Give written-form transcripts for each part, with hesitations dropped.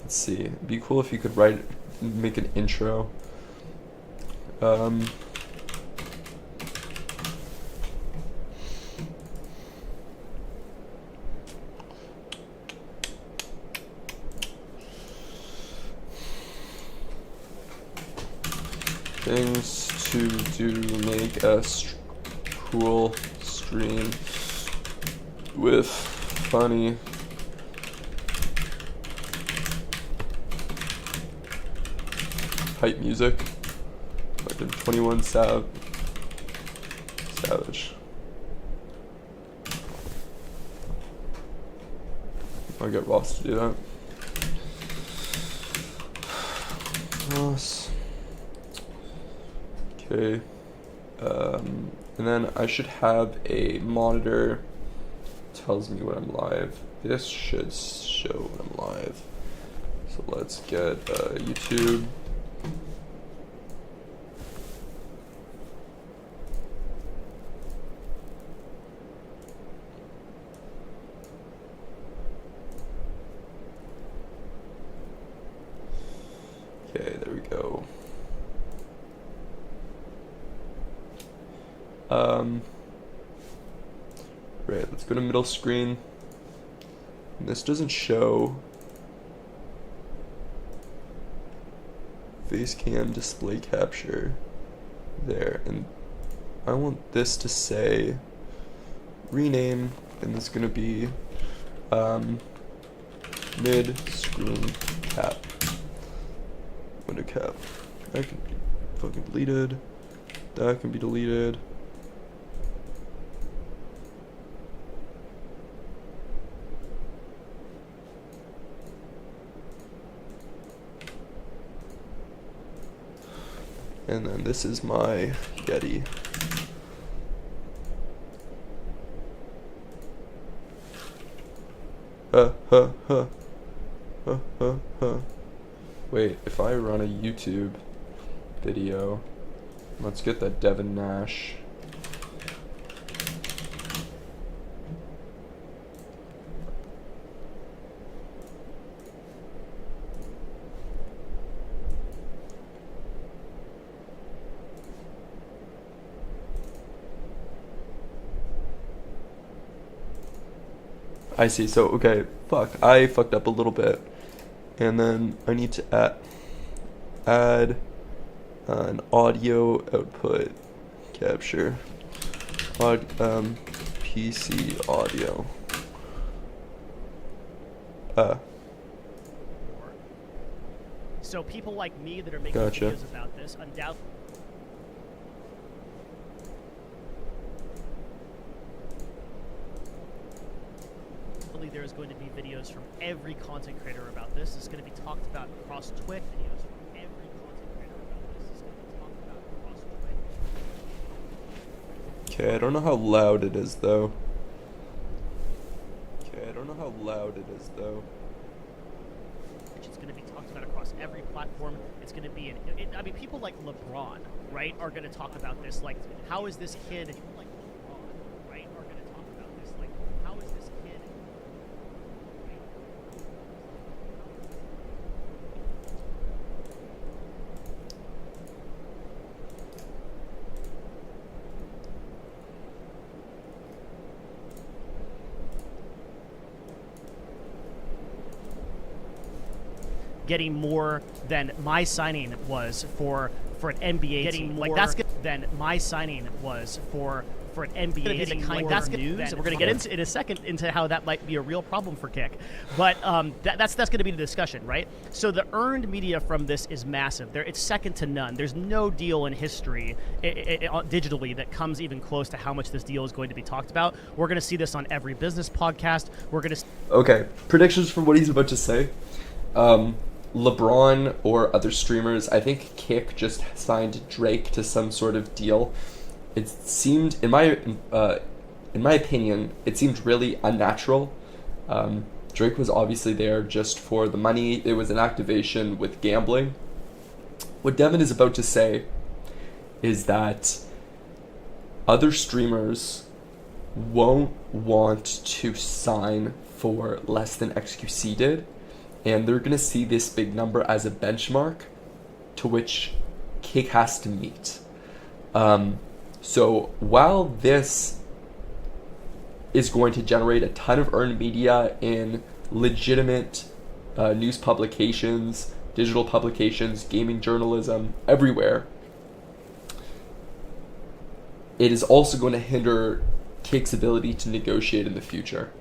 Let's see. It'd be cool if you could make an intro. Things to do make a cool stream with funny hype music. Fucking 21 Savage. I'll get Ross to do that. Ross. Okay. And then I should have a monitor tells me when I'm live. This should show when I'm live. So let's get YouTube. Okay, there we go. Right, let's go to middle screen. And this doesn't show face cam display capture there, and I want this to say rename, and it's gonna be mid screen cap, window cap. That can be fucking deleted. That can be deleted. And then this is my Getty. Wait, if I run a YouTube video, let's get that Devin Nash. I see, so, okay, fuck, I fucked up a little bit. And then I need to add an audio output capture. PC audio. So people like me that are making Gotcha. videos about this, undoubtedly. There's going to be videos from every content creator about this. It's going to be talked about across Twitch. Videos from every content creator about this. It's going to be talked about across Twitch. Okay, I don't know how loud it is though. It's going to be talked about across every platform. It's going to be, I mean, people like LeBron, right, are going to talk about this. Like, how is this kid? People like LeBron, right, are going to talk about this. Like, how is this kid? Getting more than my signing was for an NBA Getting team. more Like that's good than my signing was for an NBA team. Like that's good news. We're gonna get into in a second into how that might be a real problem for Kick, but that's going to be the discussion, right? So the earned media from this is massive. It's second to none. There's no deal in history digitally that comes even close to how much this deal is going to be talked about. We're going to see this on every business podcast. We're going to. Okay, predictions for what he's about to say. LeBron or other streamers, I think Kick just signed Drake to some sort of deal. It seemed, in my opinion, it seemed really unnatural. Drake was obviously there just for the money. It was an activation with gambling. What Devin is about to say is that other streamers won't want to sign for less than XQC did. and they're going to see this big number as a benchmark to which Kick has to meet. So while this is going to generate a ton of earned media in legitimate news publications, digital publications, gaming journalism, everywhere, it is also going to hinder Kick's ability to negotiate in the future.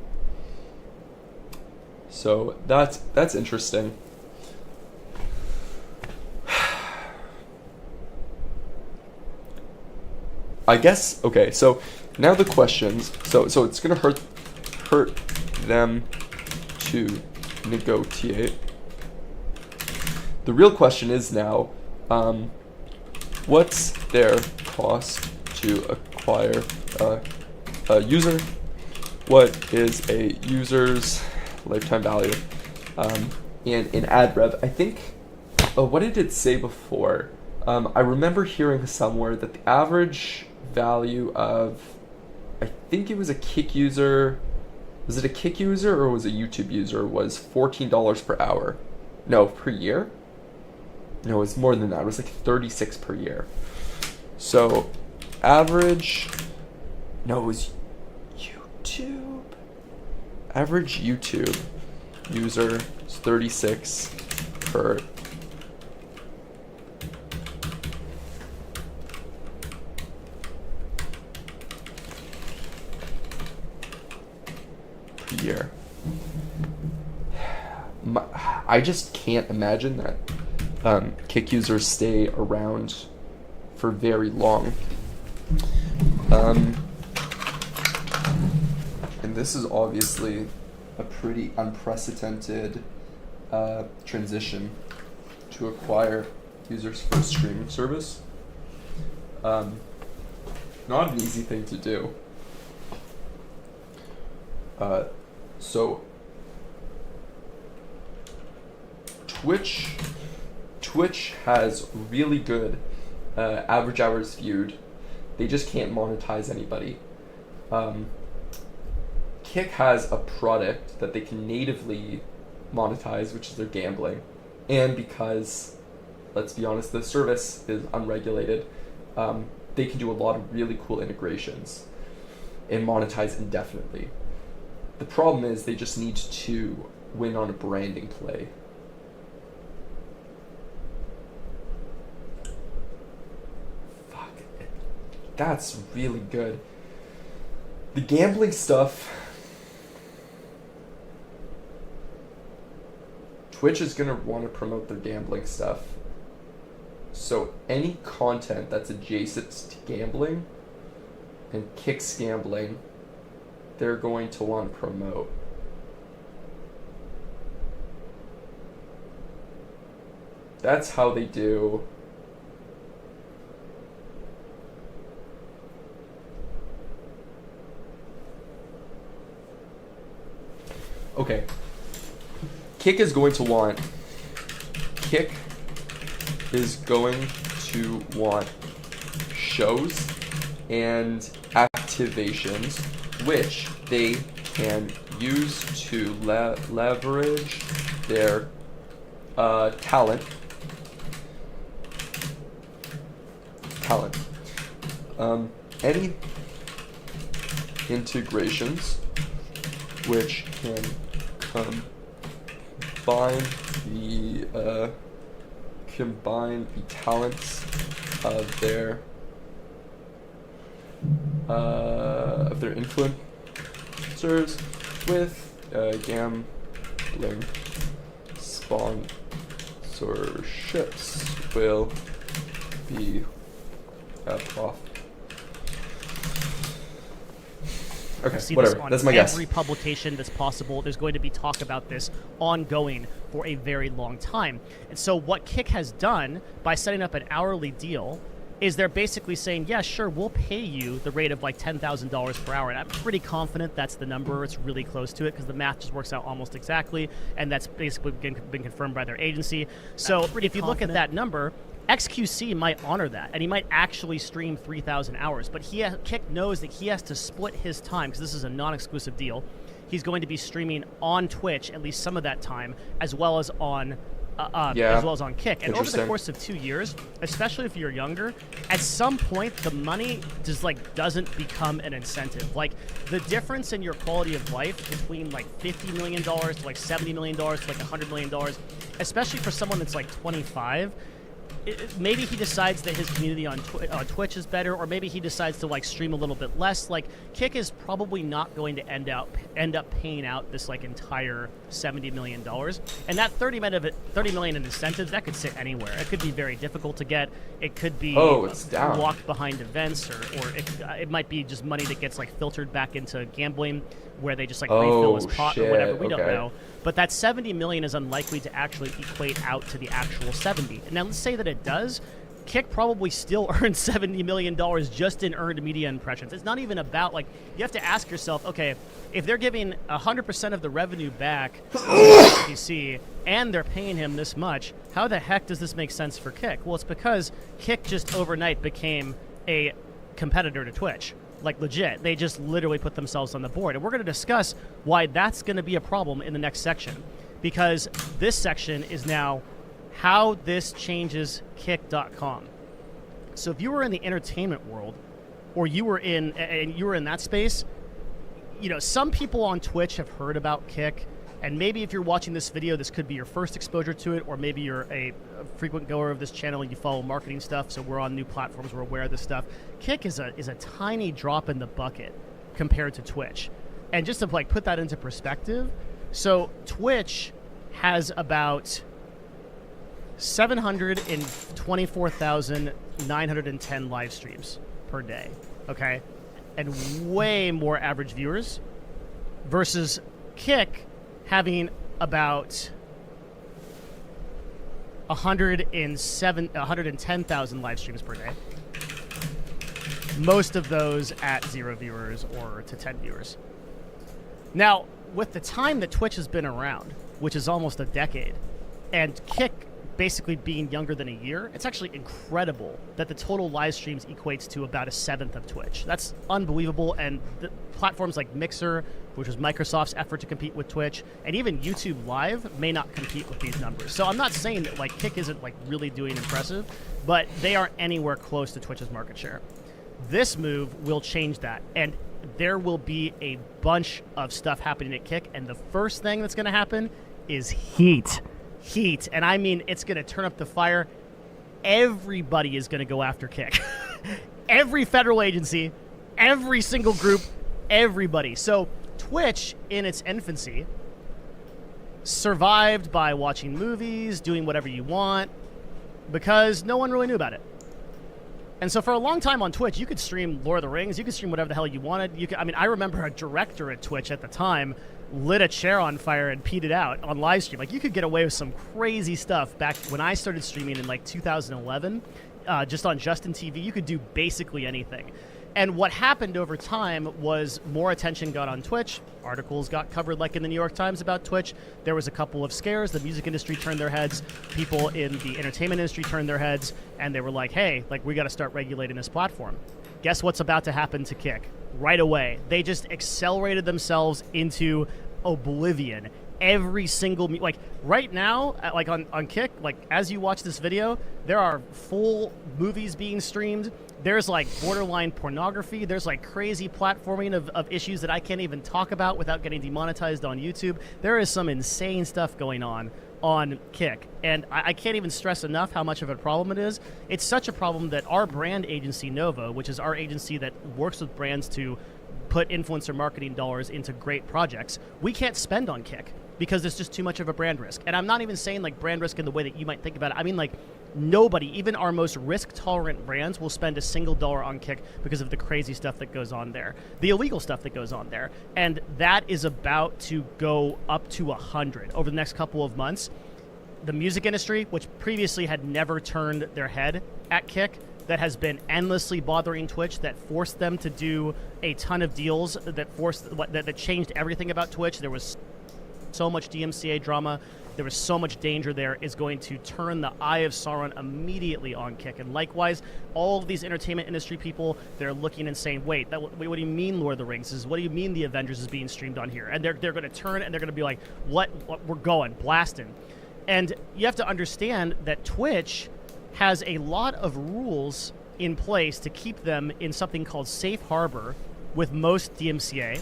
So that's interesting. I guess, okay, so now the questions. So it's gonna hurt them to negotiate. The real question is now, what's their cost to acquire a user? What is a user's lifetime value? And in ad rev, I think, what did it say before? I remember hearing somewhere that the average value of, I think it was a Kick user, was it a Kick user or was it a YouTube user, was $14 per hour. No, per year? No, it was more than that. It was like 36 per year. So, average, no, it was YouTube. Average YouTube user is 36 per year. I just can't imagine that Kick users stay around for very long. And this is obviously a pretty unprecedented transition to acquire users for a streaming service. Not an easy thing to do. So Twitch has really good average hours viewed. They just can't monetize anybody. Kick has a product that they can natively monetize, which is their gambling. And because, let's be honest, the service is unregulated, they can do a lot of really cool integrations and monetize indefinitely. The problem is they just need to win on a branding play. Fuck. That's really good. The gambling stuff, Twitch is going to want to promote their gambling stuff. So any content that's adjacent to gambling and Kick's gambling, they're going to want to promote. That's how they do. Okay. Kick is going to want shows and activations which they can use to leverage their talent. Any integrations which can combine the talents of their influencers with gambling sponsorships will be a profit. Okay, see whatever. This on that's my guess. Every publication that's possible, there's going to be talk about this ongoing for a very long time. And so what Kick has done by setting up an hourly deal is they're basically saying, yeah, sure, we'll pay you the rate of like $10,000 per hour. And I'm pretty confident that's the number. It's really close to it because the math just works out almost exactly. And that's basically been confirmed by their agency. So if you look at that number, XQC might honor that, and he might actually stream 3,000 hours. But Kick knows that he has to split his time, because this is a non-exclusive deal. he's going to be streaming on Twitch at least some of that time, as well as on Kick. And over the course of 2 years, especially if you're younger, at some point the money just doesn't become an incentive. Like, the difference in your quality of life between like $50 million to like $70 million to like $100 million, especially for someone that's like 25. Maybe he decides that his community on Twitch is better, or maybe he decides to like stream a little bit less. Like, Kick is probably not going to end up paying out this like entire $70 million. And that $30 million in incentives, that could sit anywhere. It could be very difficult to get. It could be locked behind events, or it might be just money that gets like filtered back into gambling, where they just like refill his pot or whatever. We don't know. But that $70 million is unlikely to actually equate out to the actual 70. Now, let's say that it does. Kick probably still earns $70 million just in earned media impressions. It's not even about, like, you have to ask yourself, okay, if they're giving 100% of the revenue back to PC and they're paying him this much, how the heck does this make sense for Kick? Well, it's because Kick just overnight became a competitor to Twitch. Like, legit. They just literally put themselves on the board. And we're going to discuss why that's going to be a problem in the next section. Because this section is now how this changes Kick.com. So if you were in the entertainment world, or you were in that space, you know, some people on Twitch have heard about Kick. And maybe if you're watching this video, this could be your first exposure to it, or maybe you're a frequent goer of this channel and you follow marketing stuff, so we're on new platforms, we're aware of this stuff. Kick is a tiny drop in the bucket compared to Twitch. And just to like put that into perspective, so Twitch has about 724,910 live streams per day, okay? And way more average viewers, versus Kick having about 110,000 live streams per day. Most of those at 0 viewers or to 10 viewers. Now, with the time that Twitch has been around, which is almost a decade, and Kick basically being younger than a year, it's actually incredible that the total live streams equates to about 1/7 of Twitch. That's unbelievable, and the platforms like Mixer, which was Microsoft's effort to compete with Twitch, and even YouTube Live may not compete with these numbers. So I'm not saying that like Kick isn't like really doing impressive, but they aren't anywhere close to Twitch's market share. This move will change that, and there will be a bunch of stuff happening at Kick, and the first thing that's going to happen is heat. And I mean, it's going to turn up the fire. Everybody is going to go after Kick. Every federal agency, every single group, everybody. So Twitch, in its infancy, survived by watching movies, doing whatever you want, because no one really knew about it. And so for a long time on Twitch, you could stream Lord of the Rings, you could stream whatever the hell you wanted. I remember a director at Twitch at the time lit a chair on fire and peed it out on live stream. Like, you could get away with some crazy stuff back when I started streaming in like 2011, just on Justin TV. You could do basically anything. And what happened over time was more attention got on Twitch. Articles got covered, like in the New York Times, about Twitch. There was a couple of scares. The music industry turned their heads. People in the entertainment industry turned their heads. And they were like, hey, like, we got to start regulating this platform. Guess what's about to happen to Kick? Right away. They just accelerated themselves into oblivion. Every single like right now, like on Kick, like as you watch this video, there are full movies being streamed. There's like borderline pornography. There's like crazy platforming of issues that I can't even talk about without getting demonetized on YouTube. There is some insane stuff going on Kick, and I can't even stress enough how much of a problem it is. It's such a problem that our brand agency, Nova, which is our agency that works with brands to put influencer marketing dollars into great projects, we can't spend on Kick because there's just too much of a brand risk. And I'm not even saying like brand risk in the way that you might think about it. I mean, like, nobody, even our most risk-tolerant brands, will spend a single dollar on Kick because of the crazy stuff that goes on there, the illegal stuff that goes on there. And that is about to go up to 100 over the next couple of months. The music industry, which previously had never turned their head at Kick, that has been endlessly bothering Twitch, that forced them to do a ton of deals, that changed everything about Twitch. There was so much DMCA drama, there was so much danger there, is going to turn the eye of Sauron immediately on Kick. And likewise, all of these entertainment industry people, they're looking and saying, wait, what do you mean Lord of the Rings? What do you mean the Avengers is being streamed on here? And they're going to turn and they're going to be like, what? We're going, blasting. And you have to understand that Twitch has a lot of rules in place to keep them in something called safe harbor with most DMCA.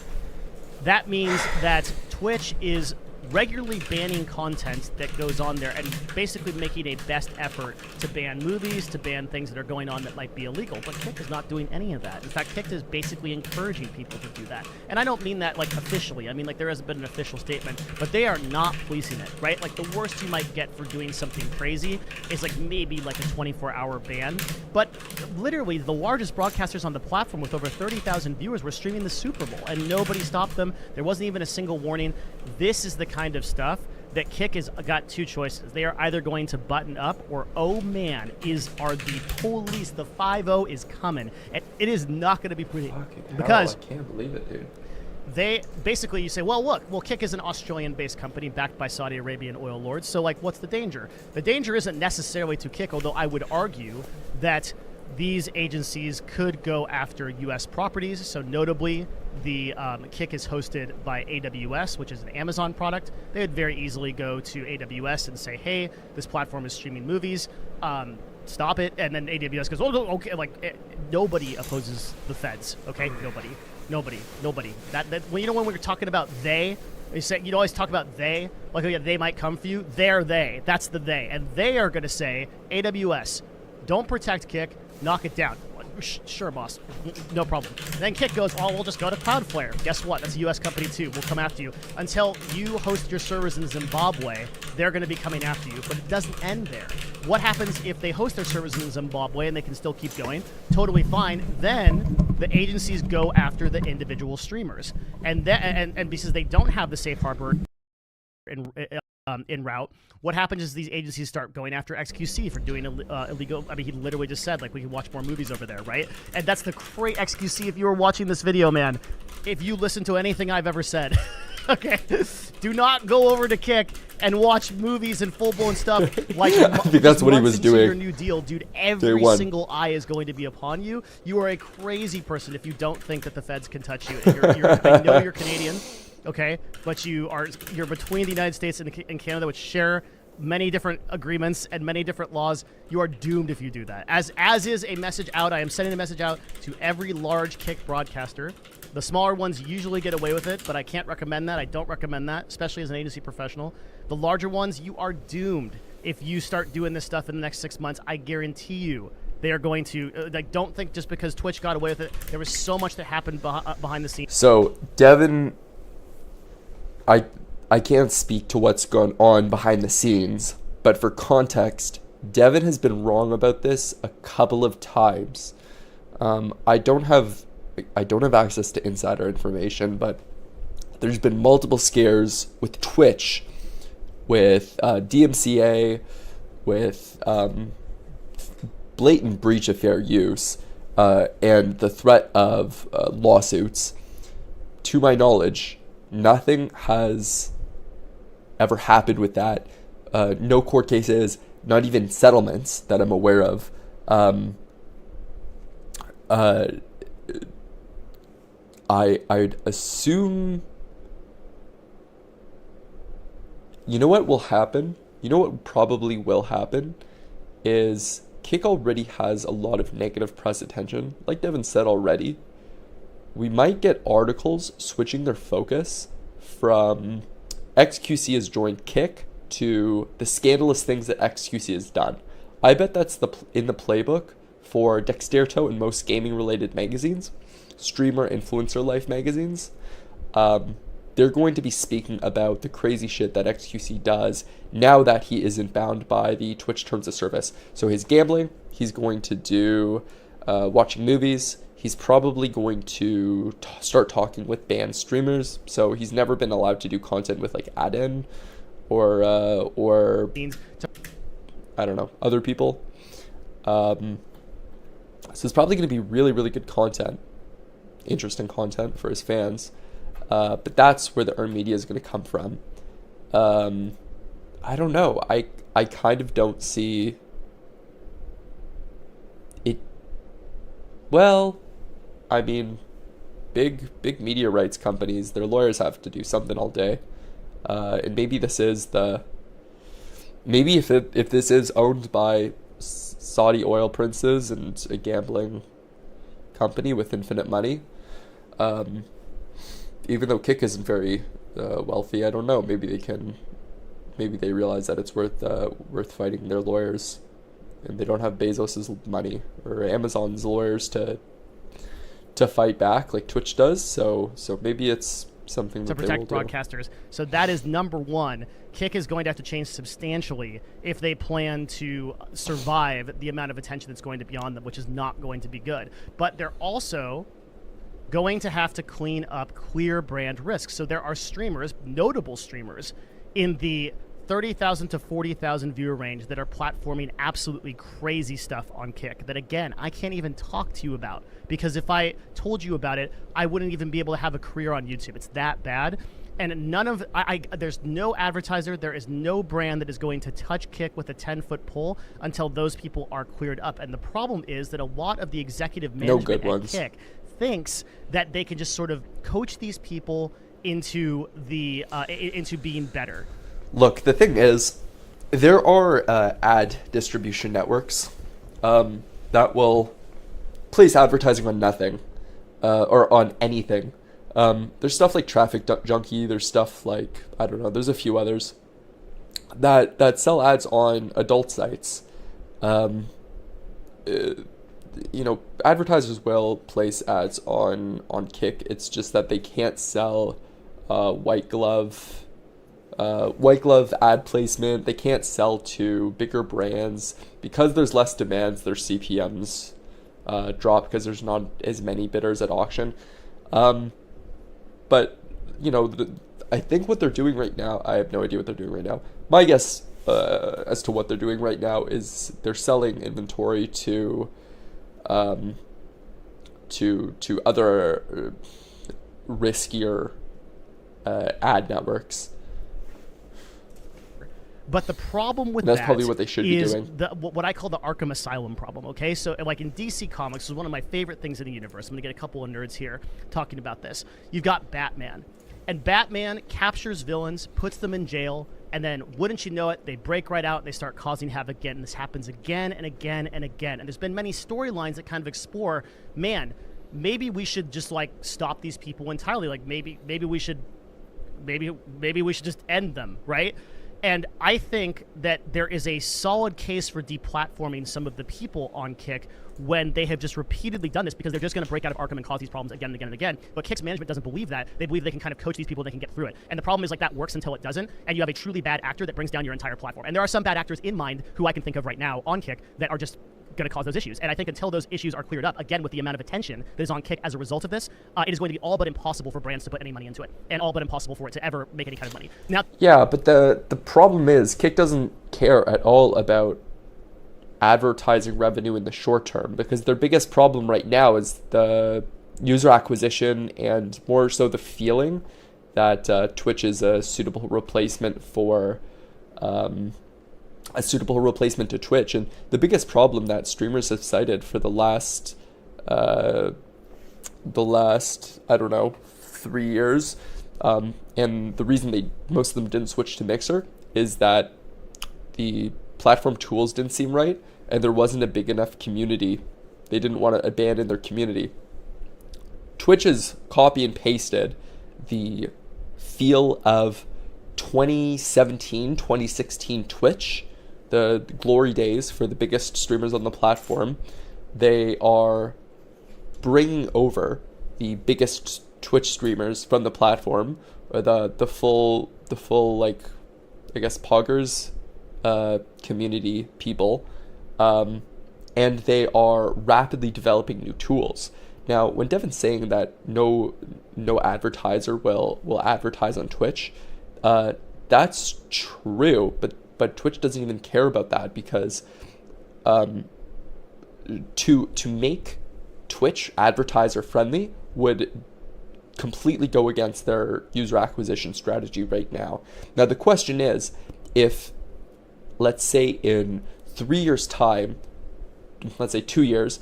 That means that Twitch is regularly banning content that goes on there and basically making a best effort to ban movies, to ban things that are going on that might be illegal. But Kick is not doing any of that. In fact, Kick is basically encouraging people to do that. And I don't mean that like officially. I mean like there hasn't been an official statement, but they are not policing it, right? Like the worst you might get for doing something crazy is like maybe like a 24-hour ban. But literally the largest broadcasters on the platform with over 30,000 viewers were streaming the Super Bowl and nobody stopped them. There wasn't even a single warning. This is the kind of stuff that Kick has got two choices. They are either going to button up or, oh man, are the police, the 5-0 is coming. And it is not going to be pretty. Because I can't believe it, dude. They basically, you say, well, look, Kick is an Australian-based company backed by Saudi Arabian oil lords. So, like, what's the danger? The danger isn't necessarily to Kick, although I would argue that these agencies could go after U.S. properties. So notably, the Kick is hosted by AWS, which is an Amazon product. They would very easily go to AWS and say, hey, this platform is streaming movies. Stop it. And then AWS goes, oh, okay. Like, nobody opposes the feds. Okay? Nobody. That when we're talking about they say, you always talk about they, like, oh yeah, they might come for you. They're they. That's the they. And they are going to say, AWS, don't protect Kick, knock it down. Sure, boss. No problem. Then Kick goes, oh, we'll just go to Cloudflare. Guess what? That's a U.S. company, too. We'll come after you. Until you host your servers in Zimbabwe, they're going to be coming after you. But it doesn't end there. What happens if they host their servers in Zimbabwe and they can still keep going? Totally fine. Then the agencies go after the individual streamers. And because they don't have the safe harbor in route, what happens is these agencies start going after XQC for doing illegal. I mean, he literally just said, like, we can watch more movies over there, right? And that's the great XQC. If you were watching this video, man, if you listen to anything I've ever said, okay, do not go over to Kick and watch movies and full-blown stuff. Like, I think that's what he was doing. Your new deal, dude. Every single eye is going to be upon you. You are a crazy person if you don't think that the feds can touch you. I know you're Canadian. Okay, but you're between the United States and Canada, which share many different agreements and many different laws. You are doomed if you do that. As is a message out. I am sending a message out to every large Kick broadcaster. The smaller ones usually get away with it, but I can't recommend that. I don't recommend that, especially as an agency professional. The larger ones, you are doomed if you start doing this stuff in the next 6 months. I guarantee you. They are going to, don't think just because Twitch got away with it. There was so much that happened behind the scenes. So, Devin, I can't speak to what's gone on behind the scenes, but for context, Devin has been wrong about this a couple of times. I don't have access to insider information, but there's been multiple scares with Twitch, with DMCA, with blatant breach of fair use, and the threat of lawsuits. To my knowledge, nothing has ever happened with that. No court cases, not even settlements that I'm aware of. I'd assume. You know what will happen? You know what probably will happen is Kick already has a lot of negative press attention. Like Devin said already, we might get articles switching their focus from XQC has joined Kick to the scandalous things that XQC has done. I bet that's in the playbook for Dexterto and most gaming-related magazines, streamer influencer life magazines. They're going to be speaking about the crazy shit that XQC does now that he isn't bound by the Twitch terms of service. So he's gambling, he's going to do watching movies, he's probably going to start talking with banned streamers. So he's never been allowed to do content with like Aden or I don't know, other people. So it's probably going to be really, really good content, interesting content for his fans. But that's where the earned media is going to come from. I don't know. I kind of don't see it. Well, I mean, big media rights companies, their lawyers have to do something all day. And maybe this is the maybe if this is owned by Saudi oil princes and a gambling company with infinite money, even though Kick isn't very wealthy, I don't know. Maybe they realize that it's worth fighting their lawyers, and they don't have Bezos's money or Amazon's lawyers to fight back like Twitch does. So maybe it's something to that they will protect broadcasters. So that is number one. Kick is going to have to change substantially if they plan to survive the amount of attention that's going to be on them, which is not going to be good. But they're also going to have to clean up clear brand risks. So there are streamers, notable streamers, in the 30,000 to 40,000 viewer range that are platforming absolutely crazy stuff on Kick that, again, I can't even talk to you about, because if I told you about it, I wouldn't even be able to have a career on YouTube. It's that bad. And none of there's no advertiser, there is no brand that is going to touch Kick with a 10-foot pole until those people are cleared up. And the problem is that a lot of the executive management at Kick thinks that they can just sort of coach these people into being better. Look, the thing is, there are ad distribution networks that will place advertising on nothing or on anything. There's stuff like Traffic Junkie. There's stuff like, I don't know, there's a few others that sell ads on adult sites. Advertisers will place ads on Kick. It's just that they can't sell white glove ad placement. They can't sell to bigger brands because there's less demands. Their CPMs drop because there's not as many bidders at auction. But I think what they're doing right now, I have no idea what they're doing right now. My guess as to what they're doing right now is they're selling inventory to other riskier ad networks. But the problem with that's that probably what they should be doing. What I call the Arkham Asylum problem, okay? So, like in DC Comics, is one of my favorite things in the universe. I'm going to get a couple of nerds here talking about this. You've got Batman. And Batman captures villains, puts them in jail, and then, wouldn't you know it, they break right out and they start causing havoc again. And this happens again and again and again. And there's been many storylines that kind of explore, man, maybe we should just, like, stop these people entirely. Like, maybe we should just end them, right? And I think that there is a solid case for deplatforming some of the people on Kick when they have just repeatedly done this, because they're just going to break out of Arkham and cause these problems again and again and again. But Kick's management doesn't believe that. They believe they can kind of coach these people, they can get through it. And the problem is, like, that works until it doesn't, and you have a truly bad actor that brings down your entire platform. And there are some bad actors in mind who I can think of right now on Kick that are just going to cause those issues. And I think until those issues are cleared up, again, with the amount of attention that is on Kick as a result of this, it is going to be all but impossible for brands to put any money into it, and all but impossible for it to ever make any kind of money. Now, yeah, but the problem is Kick doesn't care at all about advertising revenue in the short term, because their biggest problem right now is the user acquisition, and more so the feeling that Twitch is a suitable replacement to Twitch. And the biggest problem that streamers have cited for the last I don't know, 3 years, and the reason most of them didn't switch to Mixer is that the platform tools didn't seem right, and there wasn't a big enough community. They didn't want to abandon their community. Twitch has copy and pasted the feel of 2017, 2016 Twitch, the glory days for the biggest streamers on the platform. They are bringing over the biggest Twitch streamers from the platform, or the full like, I guess, poggers community people, and they are rapidly developing new tools. Now, when Devin's saying that no advertiser will advertise on Twitch, that's true, but Twitch doesn't even care about that, because to make Twitch advertiser friendly would completely go against their user acquisition strategy right now. Now, the question is, if, let's say in 3 years' time, let's say 2 years,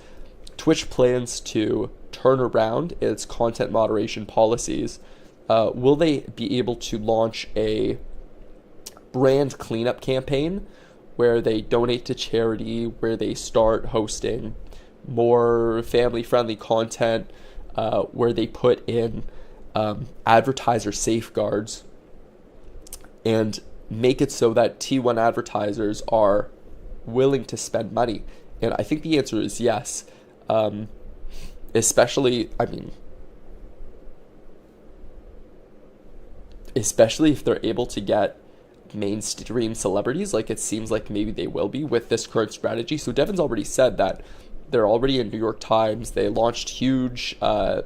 Twitch plans to turn around its content moderation policies, will they be able to launch a brand cleanup campaign where they donate to charity, where they start hosting more family-friendly content, where they put in advertiser safeguards and make it so that T1 advertisers are willing to spend money? And I think the answer is yes. Especially if they're able to get mainstream celebrities, like it seems like maybe they will be with this current strategy. So Devin's already said that they're already in New York Times. They launched huge, user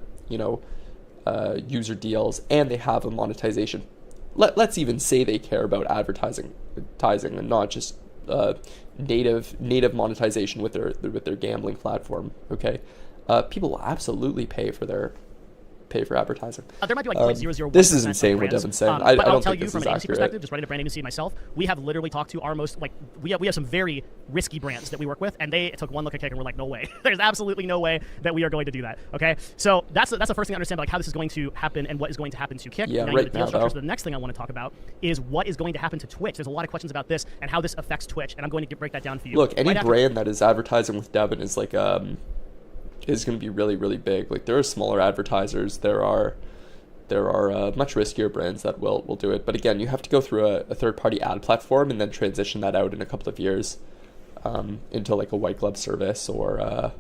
deals, and they have a monetization. Let's even say they care about advertising and not just native monetization with their gambling platform. Okay, people will absolutely pay for advertising. There might be like 0.001%. This is insane what Devin's saying. I but I'll don't tell think you this from is an agency accurate. perspective, just running a brand agency myself, we have literally talked to our most, we have some very risky brands that we work with, and they took one look at Kick and we're like, no way. There's absolutely no way that we are going to do that. Okay, so that's the first thing to understand, like how this is going to happen and what is going to happen to Kick. Yeah, now, right the deal now, structure. though. So the next thing I want to talk about is what is going to happen to Twitch. There's a lot of questions about this and how this affects Twitch, and I'm going to break that down for you. Look, any right after. brand that is advertising with Devin is like is going to be really, really big. Like there are smaller advertisers. There are much riskier brands that will do it. But again, you have to go through a third-party ad platform and then transition that out in a couple of years into like a white glove service or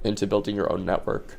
into building your own network.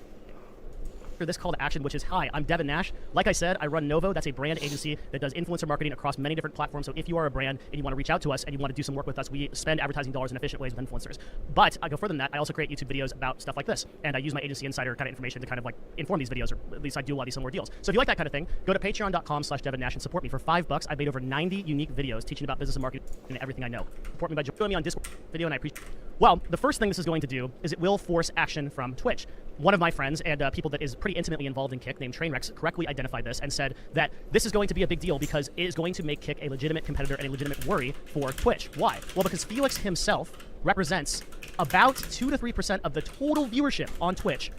For this call to action, which is, hi, I'm Devin Nash. Like I said, I run Novo. That's a brand agency that does influencer marketing across many different platforms. So if you are a brand and you want to reach out to us and you want to do some work with us, we spend advertising dollars in efficient ways with influencers. But I go further than that. I also create YouTube videos about stuff like this. And I use my agency insider kind of information to kind of like inform these videos, or at least I do a lot of these similar deals. So if you like that kind of thing, go to patreon.com/Devin Nash and support me. For $5, I've made over 90 unique videos teaching about business and marketing and everything I know. Support me by joining me on Discord video, and I appreciate it. Well, the first thing this is going to do is it will force action from Twitch. One of my friends and people that is pretty intimately involved in Kick, named Trainwrecks, correctly identified this and said that this is going to be a big deal because it is going to make Kick a legitimate competitor and a legitimate worry for Twitch. Why? Well, because Felix himself represents about 2 to 3% of the total viewership on Twitch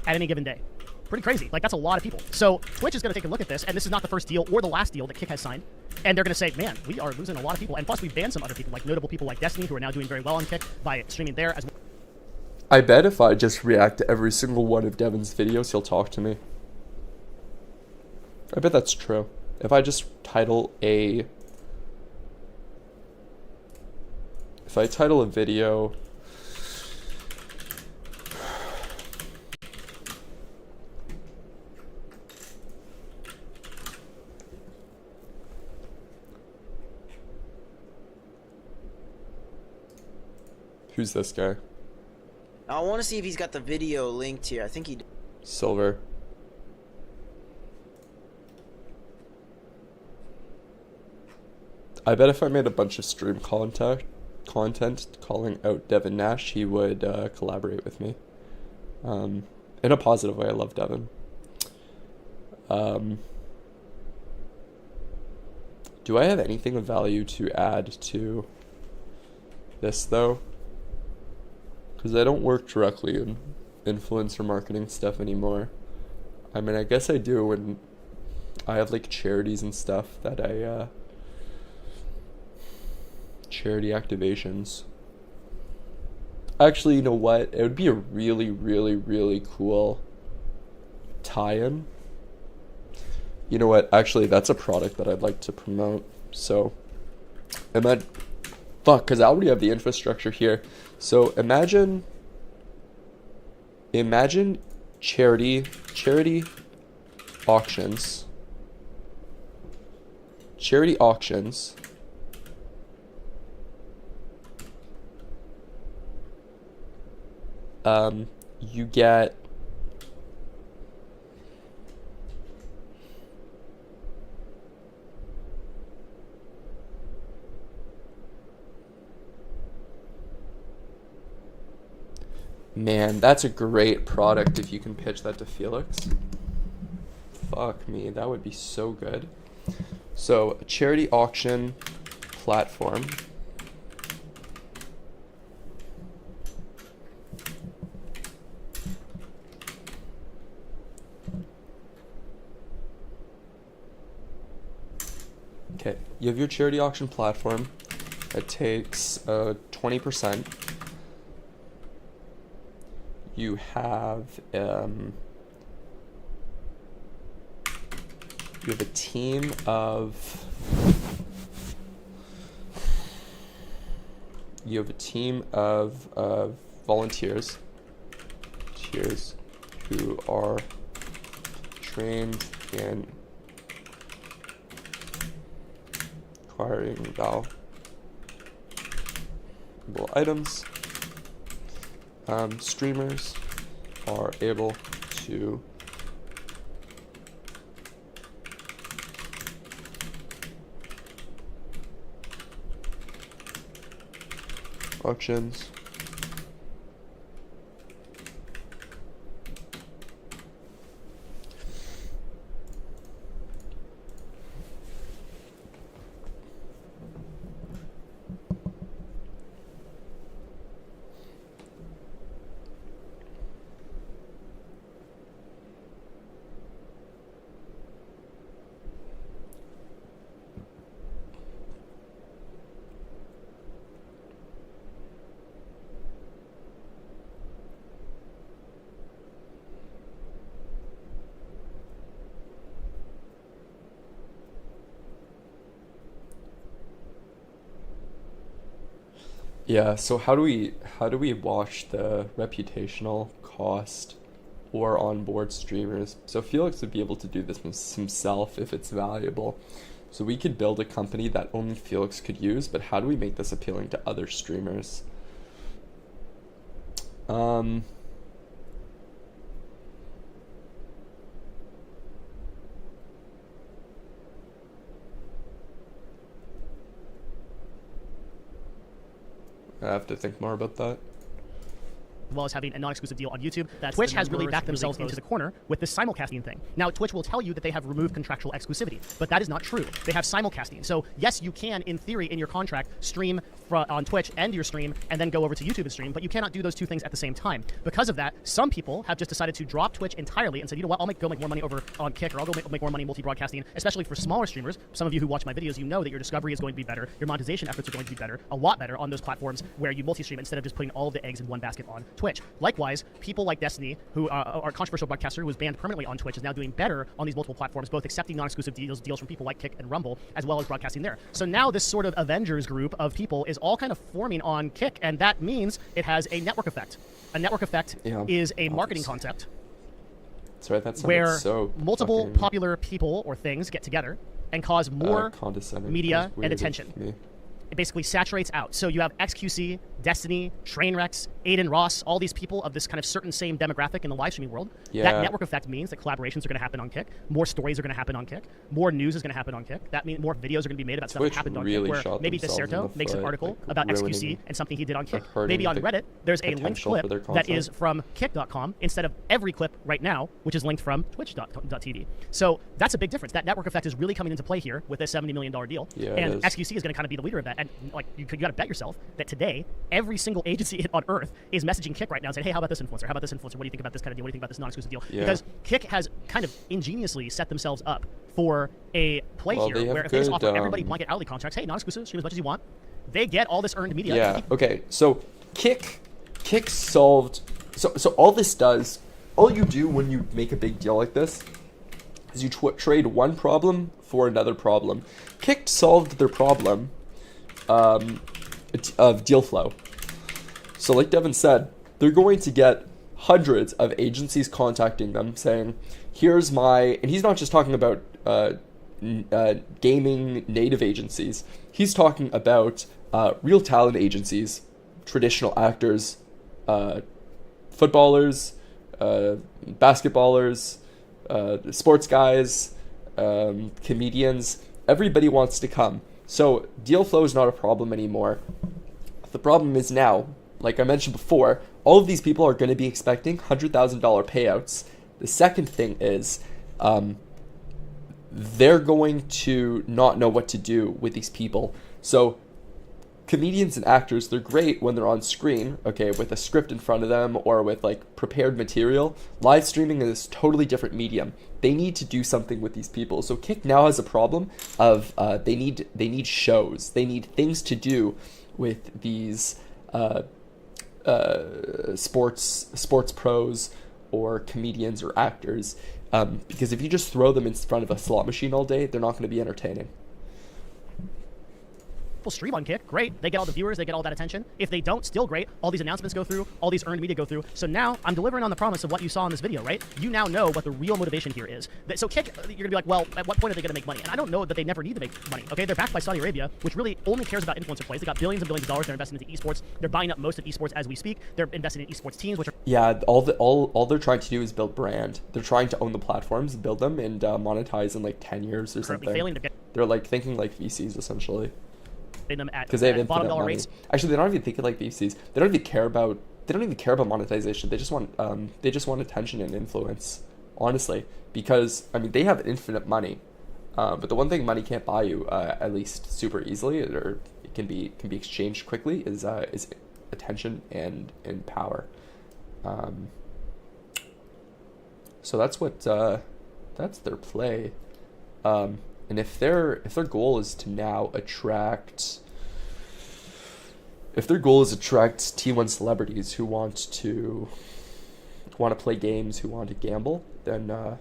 at any given day. Pretty crazy. Like, that's a lot of people. So Twitch is going to take a look at this, and this is not the first deal or the last deal that Kick has signed. And they're going to say, man, we are losing a lot of people. And plus, we banned some other people, like notable people like Destiny, who are now doing very well on Kick by streaming there as well. I bet if I just react to every single one of Devin's videos, he'll talk to me. I bet that's true. If I just title a video Who's this guy? I want to see if he's got the video linked here. I think he. Silver. I bet if I made a bunch of stream content calling out Devin Nash, he would collaborate with me. In a positive way. I love Devin. Do I have anything of value to add to this, though? Because I don't work directly in influencer marketing stuff anymore. I mean, I guess I do when I have like charities and stuff that charity activations. Actually, you know what? It would be a really, really, really cool tie-in. You know what? Actually, that's a product that I'd like to promote. So, because I already have the infrastructure here. So imagine charity auctions. Charity auctions. You get Man, that's a great product if you can pitch that to Felix. Fuck me, that would be so good. So a charity auction platform Okay, you have your charity auction platform. It takes 20%. You have a team of volunteers who are trained in acquiring valuable items. Streamers are able to auctions. Yeah, so how do we watch the reputational cost or onboard streamers? So Felix would be able to do this himself if it's valuable. So we could build a company that only Felix could use, but how do we make this appealing to other streamers? I have to think more about that. As well as having a non-exclusive deal on YouTube. Twitch has really backed themselves into the corner with this simulcasting thing. Now, Twitch will tell you that they have removed contractual exclusivity, but that is not true. They have simulcasting. So yes, you can, in theory, in your contract, stream on Twitch, end your stream, and then go over to YouTube and stream, but you cannot do those two things at the same time. Because of that, some people have just decided to drop Twitch entirely and said, you know what, I'll go make more money over on Kick, or I'll go make more money multi-broadcasting, especially for smaller streamers. Some of you who watch my videos, you know that your discovery is going to be better, your monetization efforts are going to be better, a lot better on those platforms where you multi-stream instead of just putting all of the eggs in one basket on Twitch. Likewise, people like Destiny, who are a controversial broadcaster who was banned permanently on Twitch, is now doing better on these multiple platforms, both accepting non-exclusive deals from people like Kick and Rumble, as well as broadcasting there. So now this sort of Avengers group of people is all kind of forming on Kick, and that means it has a network effect. A network effect is a marketing concept. Sorry, that where so multiple popular people or things get together and cause more media and attention. It basically saturates out. So you have XQC, Destiny, Trainwrecks, Aiden Ross, all these people of this kind of certain same demographic in the live streaming world. Yeah. That network effect means that collaborations are going to happen on Kick, more stories are going to happen on Kick, more news is going to happen on Kick. That means more videos are going to be made about stuff that happened on really Kick, where maybe Deserto makes an article about XQC and something he did on Kick. Maybe on Reddit, there's a linked clip that is from Kick.com instead of every clip right now, which is linked from Twitch.tv. So that's a big difference. That network effect is really coming into play here with this $70 million deal. Yeah, and XQC is going to kind of be the leader of that. And like you got to bet yourself that today, every single agency on Earth is messaging Kick right now and saying, hey, how about this influencer? How about this influencer? What do you think about this kind of deal? What do you think about this non-exclusive deal? Yeah. Because Kick has kind of ingeniously set themselves up for a play here where if they just offer everybody blanket hourly contracts, hey, non-exclusive, stream as much as you want, they get all this earned media. Yeah, okay. So Kick solved... So all this does, all you do when you make a big deal like this is you trade one problem for another problem. Kick solved their problem of deal flow. So like Devin said, they're going to get hundreds of agencies contacting them saying, here's my... And he's not just talking about gaming native agencies. He's talking about real talent agencies, traditional actors, footballers, basketballers, sports guys, comedians. Everybody wants to come. So deal flow is not a problem anymore. The problem is now, like I mentioned before, all of these people are going to be expecting $100,000 payouts. The second thing is they're going to not know what to do with these people. So comedians and actors, they're great when they're on screen, okay, with a script in front of them or with like prepared material. Live streaming is a totally different medium. They need to do something with these people. So Kick now has a problem of they need shows. They need things to do with these sports pros or comedians or actors, because if you just throw them in front of a slot machine all day, they're not going to be entertaining. Stream on Kick, great. They get all the viewers, they get all that attention. If they don't, still great. All these announcements go through, all these earned media go through. So now I'm delivering on the promise of what you saw in this video, right? You now know what the real motivation here is. So Kick, you're gonna be like, well, at what point are they gonna make money? And I don't know that they never need to make money. Okay, they're backed by Saudi Arabia, which really only cares about influencer plays. They got billions and billions of dollars. They're investing into esports. They're buying up most of esports as we speak. They're investing in esports teams, which are all they're trying to do is build brand. They're trying to own the platforms, build them, and monetize in like 10 years or something. failing to get. They're like thinking like VCs essentially. Them at Because they have bottom infinite dollar money. rates. Actually, they're not even thinking like VCs. They don't even care about monetization. They just want attention and influence. Honestly, because I mean they have infinite money, but the one thing money can't buy you, at least super easily, or it can be exchanged quickly, is attention and power. So that's their play. And if their goal is to now attract T1 celebrities who want to play games, who want to gamble, then that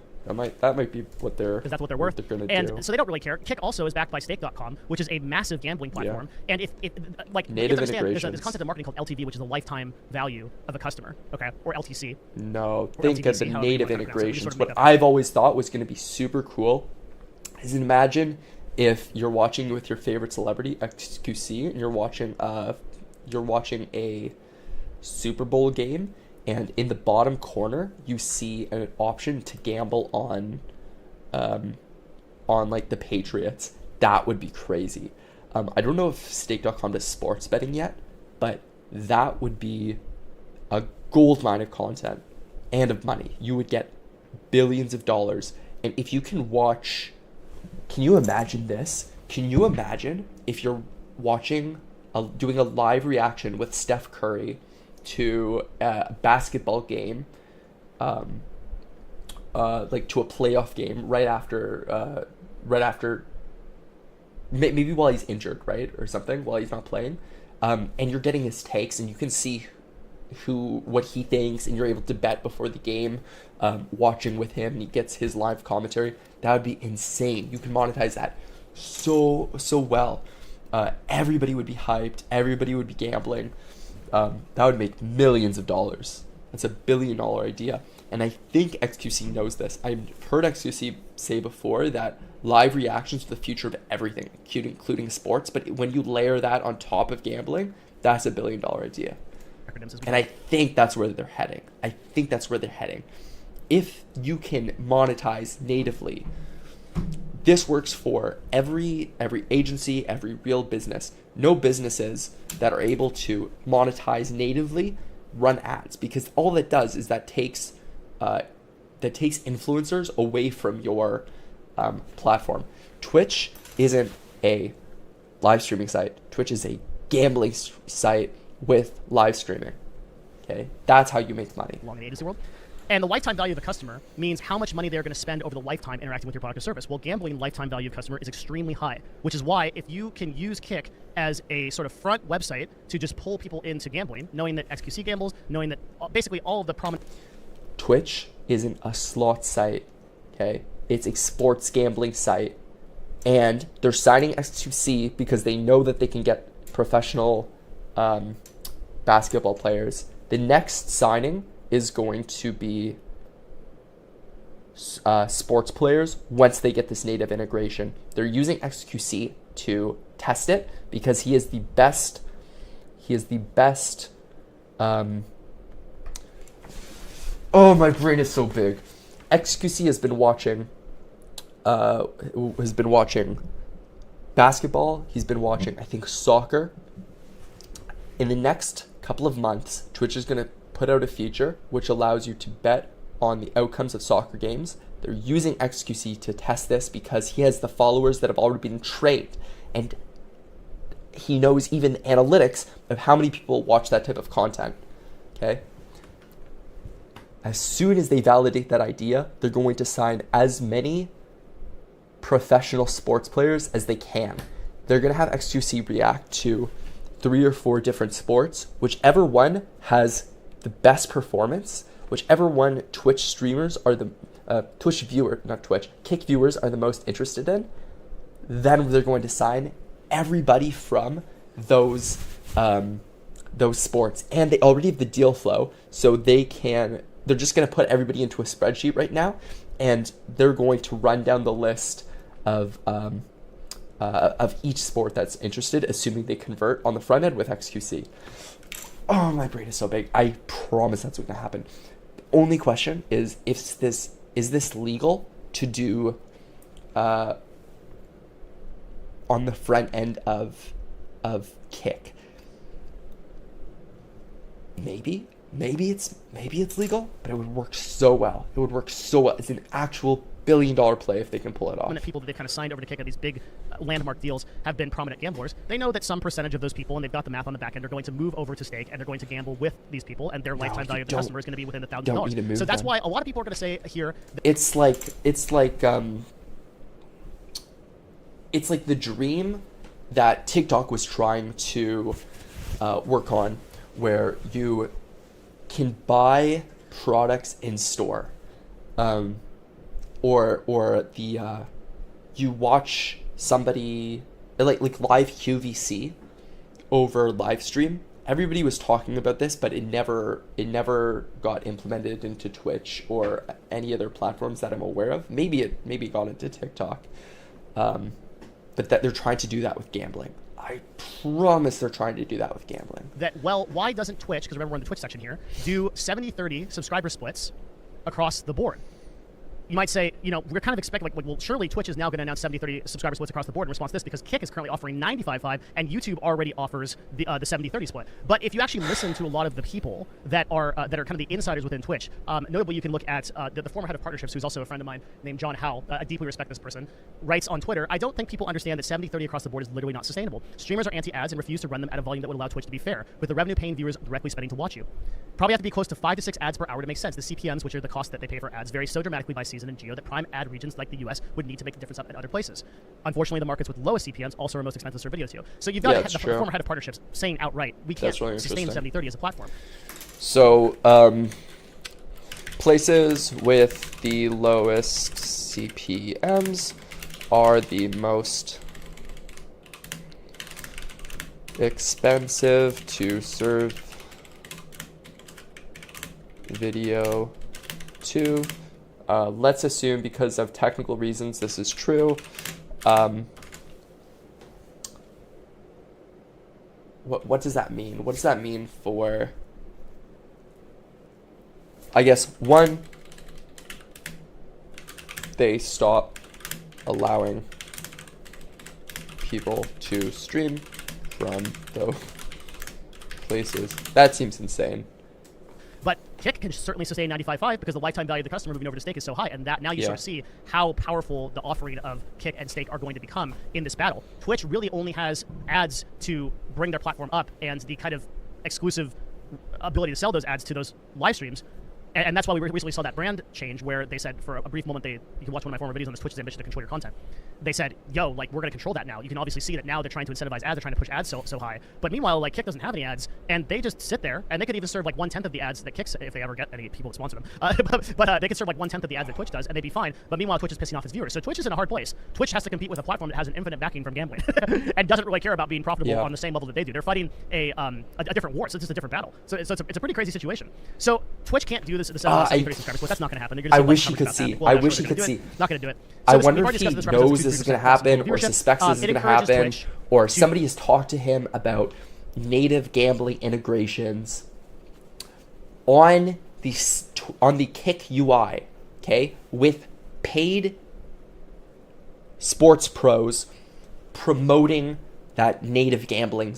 might be what they're, because that's what they're worth. What they're gonna and do. so they don't really care. Kick also is backed by Stake.com, which is a massive gambling platform. Yeah. And if like native there's this concept of marketing called LTV, which is the lifetime value of a customer, okay, or LTC. No, or think LTVC, of the native integrations. sort of What I've always thought was going to be super cool is imagine if you're watching with your favorite celebrity XQC and you're watching a Super Bowl game, and in the bottom corner you see an option to gamble on like the Patriots. That would be crazy. I don't know if Stake.com does sports betting yet, but that would be a gold mine of content and of money. You would get billions of dollars, and if you can watch. Can you imagine this? Can you imagine if you're doing a live reaction with Steph Curry to a basketball game, like to a playoff game right after maybe while he's injured, right, or something, while he's not playing, and you're getting his takes, and you can see what he thinks, and you're able to bet before the game, watching with him, and he gets his live commentary. That would be insane. You can monetize that so well. Everybody would be hyped. Everybody would be gambling. That would make millions of dollars. That's $1 billion idea. And I think XQC knows this. I've heard XQC say before that live reactions are the future of everything, including sports. But when you layer that on top of gambling, that's $1 billion idea. And I think that's where they're heading. If you can monetize natively, this works for every agency, every real business. No businesses that are able to monetize natively run ads, because all that does is that takes influencers away from your platform. Twitch isn't a live streaming site. Twitch is a gambling site with live streaming. Okay, that's how you make money. Along the agency world. And the lifetime value of a customer means how much money they're going to spend over the lifetime interacting with your product or service. Well, gambling lifetime value of customer is extremely high, which is why if you can use Kick as a sort of front website to just pull people into gambling, knowing that XQC gambles, knowing that basically all of the prominent... Twitch isn't a slot site, okay? It's a sports gambling site. And they're signing XQC because they know that they can get professional basketball players. The next signing is going to be sports players once they get this native integration. They're using XQC to test it because he is the best. Oh, my brain is so big. XQC has been watching basketball. He's been watching, I think, soccer. In the next couple of months, Twitch is going to put out a feature which allows you to bet on the outcomes of soccer games They're using XQC to test this because he has the followers that have already been trained, and he knows even analytics of how many people watch that type of content. Okay? As soon as they validate that idea, they're going to sign as many professional sports players as they can. They're going to have XQC react to 3 or 4 different sports. Whichever one has the best performance, whichever one Twitch streamers are the Kick viewers are the most interested in, then they're going to sign everybody from those sports. And they already have the deal flow, so they're just going to put everybody into a spreadsheet right now, and they're going to run down the list of each sport that's interested, assuming they convert on the front end with XQC. Oh, my brain is so big. I promise that's what's going to happen. The only question is is this legal to do on the front end of Kick? Maybe it's legal, but it would work so well. It's an actual billion-dollar play if they can pull it off. People that they kind of signed over to Kick at these big landmark deals have been prominent gamblers. They know that some percentage of those people, and they've got the math on the back end, are going to move over to stake, and they're going to gamble with these people, and their lifetime value of the customer is going to be within $1,000. So that's why a lot of people are going to say here. It's like the dream that TikTok was trying to work on, where you can buy products in store, or you watch somebody like live QVC over live stream. Everybody was talking about this, but it never got implemented into Twitch or any other platforms that I'm aware of. Maybe it got into TikTok, but that they're trying to do that with gambling. I promise they're trying to do that with gambling. Why doesn't Twitch, because remember we're in the Twitch section here, do 70-30 subscriber splits across the board? You might say, we're kind of expecting, well, surely Twitch is now going to announce 70-30 subscriber splits across the board in response to this, because Kick is currently offering 95-5, and YouTube already offers the 70-30 split. But if you actually listen to a lot of the people that are kind of the insiders within Twitch, notably you can look at the former head of partnerships, who's also a friend of mine named John Howell. I deeply respect this person. Writes on Twitter, I don't think people understand that 70-30 across the board is literally not sustainable. Streamers are anti-ads and refuse to run them at a volume that would allow Twitch to be fair, with the revenue-paying viewers directly spending to watch you. Probably have to be close to 5 to 6 ads per hour to make sense. The CPMs, which are the cost that they pay for ads, vary so dramatically by season and geo that prime ad regions like the US would need to make the difference up in other places. Unfortunately, the markets with lowest CPMs also are most expensive to serve video to. So you've got the former head of partnerships saying outright, we can't sustain 70-30 as a platform. So, places with the lowest CPMs are the most expensive to serve video to. Let's assume, because of technical reasons, this is true. What does that mean? What does that mean for, I guess, one, they stop allowing people to stream from those places. That seems insane. But Kick can certainly sustain 95.5 because the lifetime value of the customer moving over to stake is so high, and that now you sort of see how powerful the offering of Kick and stake are going to become in this battle. Twitch really only has ads to bring their platform up and the kind of exclusive ability to sell those ads to those live streams. And that's why we recently saw that brand change where they said, for a brief moment, you can watch one of my former videos on this Twitch's ambition to control your content. They said, we're going to control that now. You can obviously see that now they're trying to incentivize ads, they're trying to push ads so high. But meanwhile, Kick doesn't have any ads, and they just sit there, and they could even serve 1/10 of the ads that Kick, if they ever get any people to sponsor them. But they could serve 1/10 of the ads that Twitch does, and they'd be fine. But meanwhile, Twitch is pissing off its viewers. So Twitch is in a hard place. Twitch has to compete with a platform that has an infinite backing from gambling and doesn't really care about being profitable on the same level that they do. They're fighting a different war, so it's just a different battle. So it's a pretty crazy situation. So Twitch can't do this at the 70 subscribers, but that's not going to happen. I wish he could see. I wish he could see. Not going to do it. So I wonder if he knows this is going to happen, or suspects this is going to happen, or somebody has talked to him about native gambling integrations on the Kick UI, okay, with paid sports pros promoting that native gambling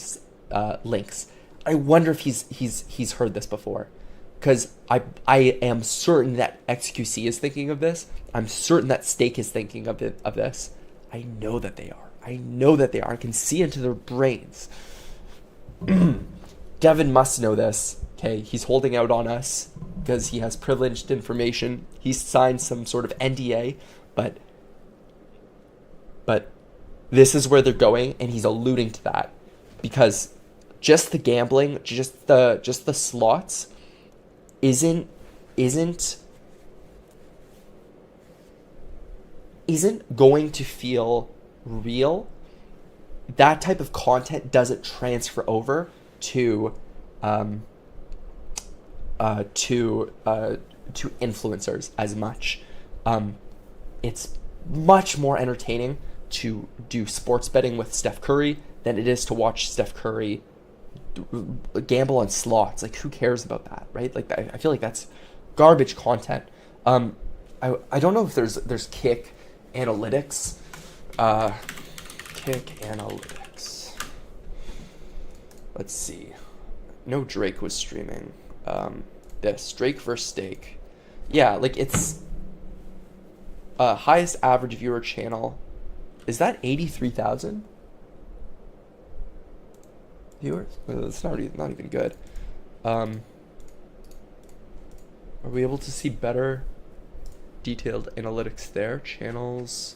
links. I wonder if he's heard this before. because I am certain that XQC is thinking of this. I'm certain that Stake is thinking of this. I know that they are. I know that they are. I can see into their brains. Devin must know this. Okay, he's holding out on us because he has privileged information. He's signed some sort of NDA, but this is where they're going, and he's alluding to that because just the gambling, just the slots, isn't going to feel real. That type of content doesn't transfer over to influencers as much. It's much more entertaining to do sports betting with Steph Curry than it is to watch Steph Curry gamble on slots. Like, who cares about that, right? Like, I feel like that's garbage content. I don't know if there's Kick Analytics. Kick Analytics. Let's see. No, Drake was streaming. This Drake versus Stake. Yeah, like it's highest average viewer channel. Is that 83,000 viewers? Well, that's not even good. Are we able to see better detailed analytics there? Channels.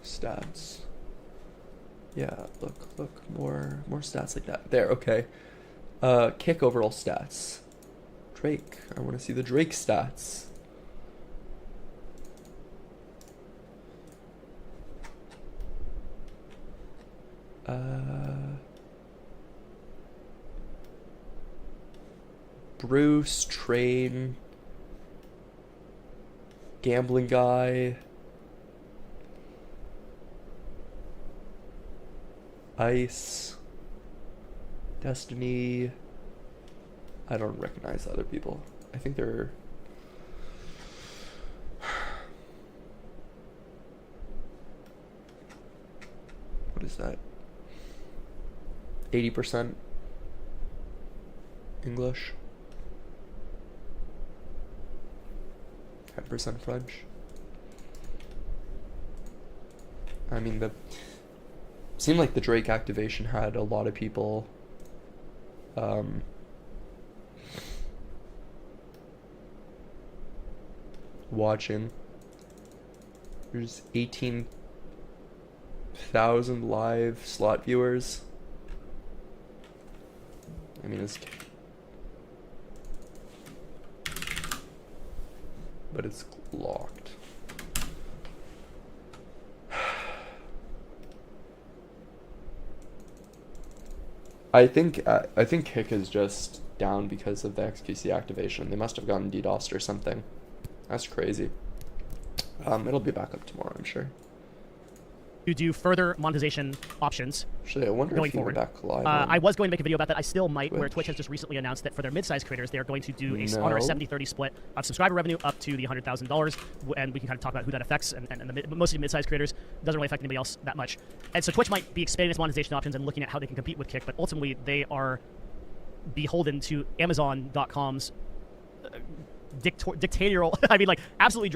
Stats. Yeah, look, more stats like that. There, okay. Kick overall stats. Drake. I want to see the Drake stats. Bruce, Train, Gambling Guy, Ice, Destiny. I don't recognize other people. I think they're... What is that? 80% English. 10% French. I mean, seemed like the Drake activation had a lot of people watching. There's 18,000 live slot viewers. I mean, but it's locked. I think Kick is just down because of the XQC activation. They must have gotten DDoSed or something. That's crazy. It'll be back up tomorrow, I'm sure. To do further monetization options. Actually, I wonder going if you forward. go back live. I was going to make a video about that. I still might, where Twitch. Twitch has just recently announced that for their mid-sized creators, they are going to do honor a 70-30 split of subscriber revenue up to the $100,000, and we can kind of talk about who that affects, and mostly mid-sized creators. Doesn't really affect anybody else that much. And so Twitch might be expanding its monetization options and looking at how they can compete with Kick, but ultimately they are beholden to Amazon.com's dictatorial, I mean, like, absolutely.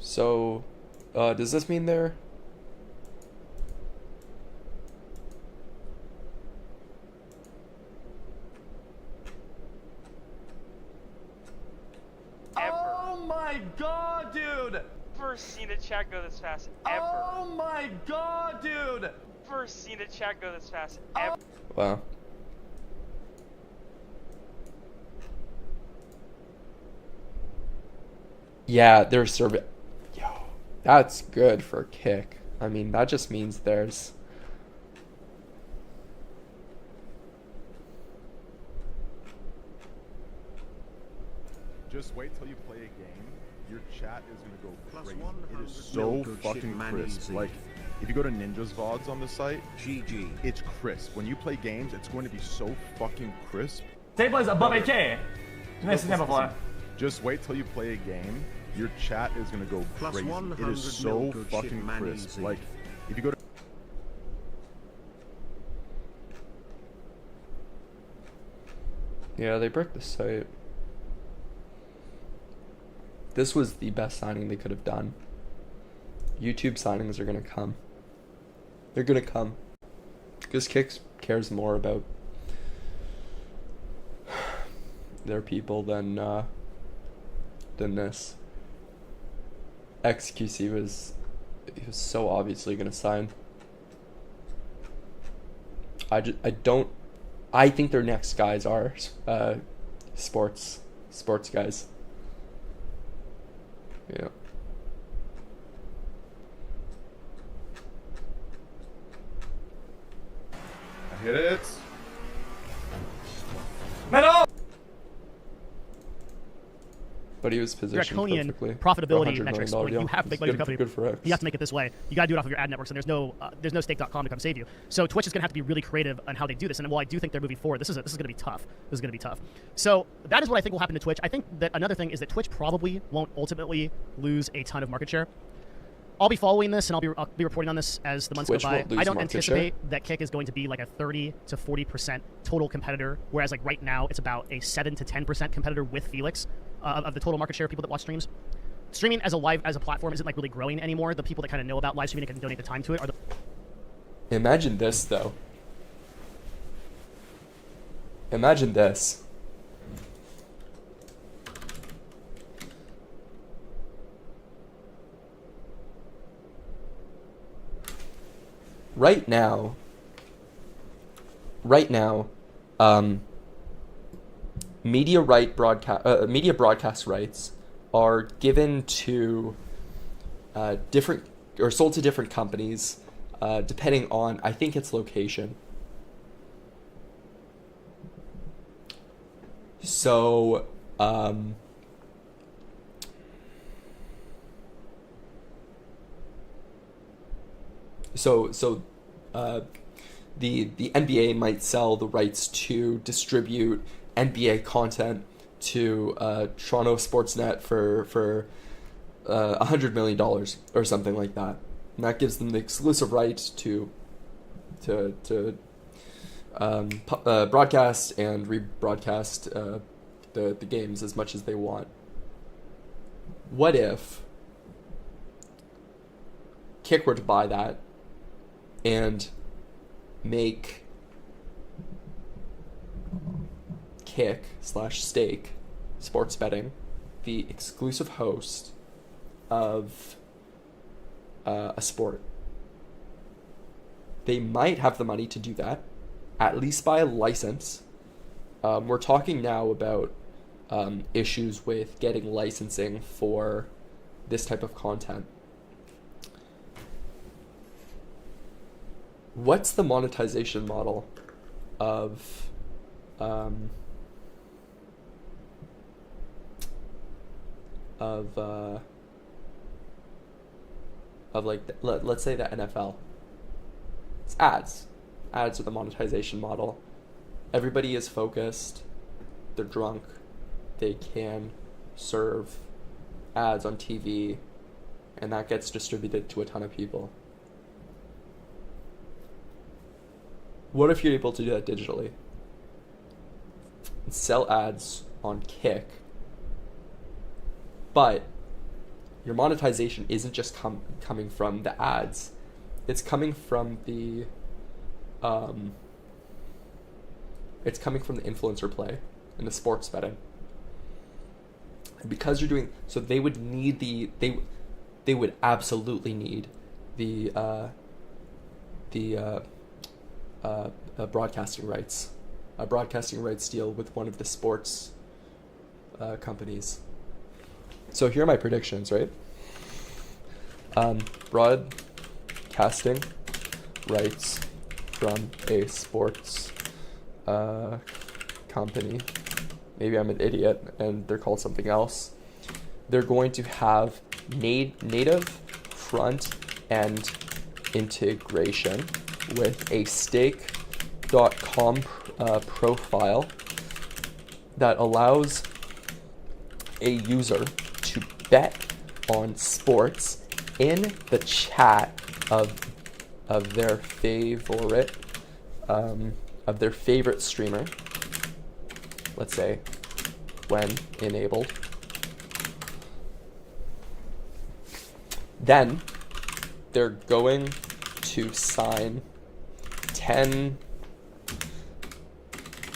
So, does this mean they're... Oh my god, dude! Never seen a chat go this fast ever. Oh my god, dude! Never seen a chat go this fast ever. Wow. Yeah, they're serving... Yo, that's good for Kick. I mean, that just means there's... Just wait till you play a game. Your chat is gonna go crazy. It is so fucking crisp. Like, if you go to Ninja's VODs on the site, it's crisp. When you play games, it's going to be so fucking crisp. Stable is above 8K. Just wait till you play a game. Your chat is gonna go crazy. It is so fucking crisp. Like, if you go to Yeah, they bricked the site. This was the best signing they could have done. YouTube signings are gonna come. They're gonna come. Because Kick cares more about their people than this. XQC was so obviously gonna sign. I think their next guys are sports guys. Yeah. I hit it. Metal! But he was positioned Draconian perfectly. profitability $100 metrics. million Like, you deal. have to make It's money for the good, company. good for X. You have to make it this way. You got to do it off of your ad networks, and there's no stake.com to come save you. So Twitch is going to have to be really creative on how they do this. And while I do think they're moving forward, this is going to be tough. This is going to be tough. So that is what I think will happen to Twitch. I think that another thing is that Twitch probably won't ultimately lose a ton of market share. I'll be following this, and I'll be reporting on this as the months Twitch go by. won't lose I don't market anticipate share? that Kick is going to be like a 30 to 40% total competitor, whereas like right now it's about a 7 to 10% competitor with Felix of the total market share of people that watch streams. Streaming as a platform isn't like really growing anymore. The people that kind of know about live streaming and can donate the time to it are the Imagine this, though. Imagine this. Right now, media broadcast rights are given to different or sold to different companies depending on, I think, its location. So the NBA might sell the rights to distribute NBA content to Toronto Sportsnet for $100 million or something like that, and that gives them the exclusive right to broadcast and rebroadcast the games as much as they want. What if Kick were to buy that and make Kick/Stake Sports Betting the exclusive host of a sport? They might have the money to do that, at least by a license. We're talking now about issues with getting licensing for this type of content. What's the monetization model of like let's say the NFL? It's ads. Ads are the monetization model. Everybody is focused. They're drunk. They can serve ads on TV, and that gets distributed to a ton of people. What if you're able to do that digitally? Sell ads on Kick, but your monetization isn't just coming from the ads. It's coming from the influencer play and the sports betting. And because you're doing so, they would need they would absolutely need the broadcasting rights, a broadcasting rights deal with one of the sports companies. So here are my predictions, right? Broadcasting rights from a sports company. Maybe I'm an idiot and they're called something else. They're going to have native front end integration with a stake.com profile that allows a user to bet on sports in the chat of their favorite streamer. let's say, when enabled. Then they're going to sign 10.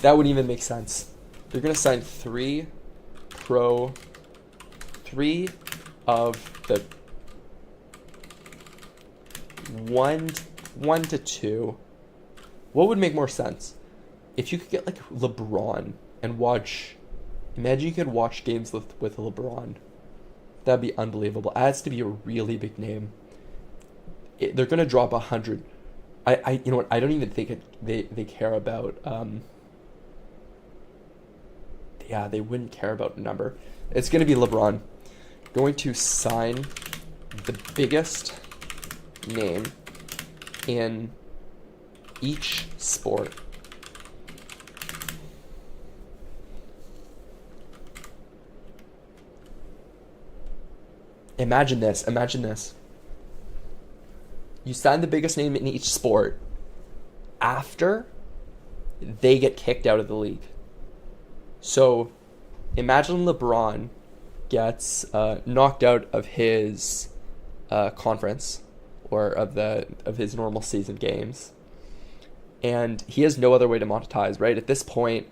That wouldn't even make sense. They're going to sign 3 of the 1 to 2. What would make more sense? If you could get like LeBron and watch, imagine you could watch games with LeBron. That'd be unbelievable. It has to be a really big name. They're gonna drop 100. You know what? I don't even think they care about. Yeah, they wouldn't care about a number. It's gonna be LeBron going to sign the biggest name in each sport. Imagine this. You sign the biggest name in each sport after they get kicked out of the league. So imagine LeBron gets knocked out of his conference or of his normal season games, and he has no other way to monetize, right? At this point,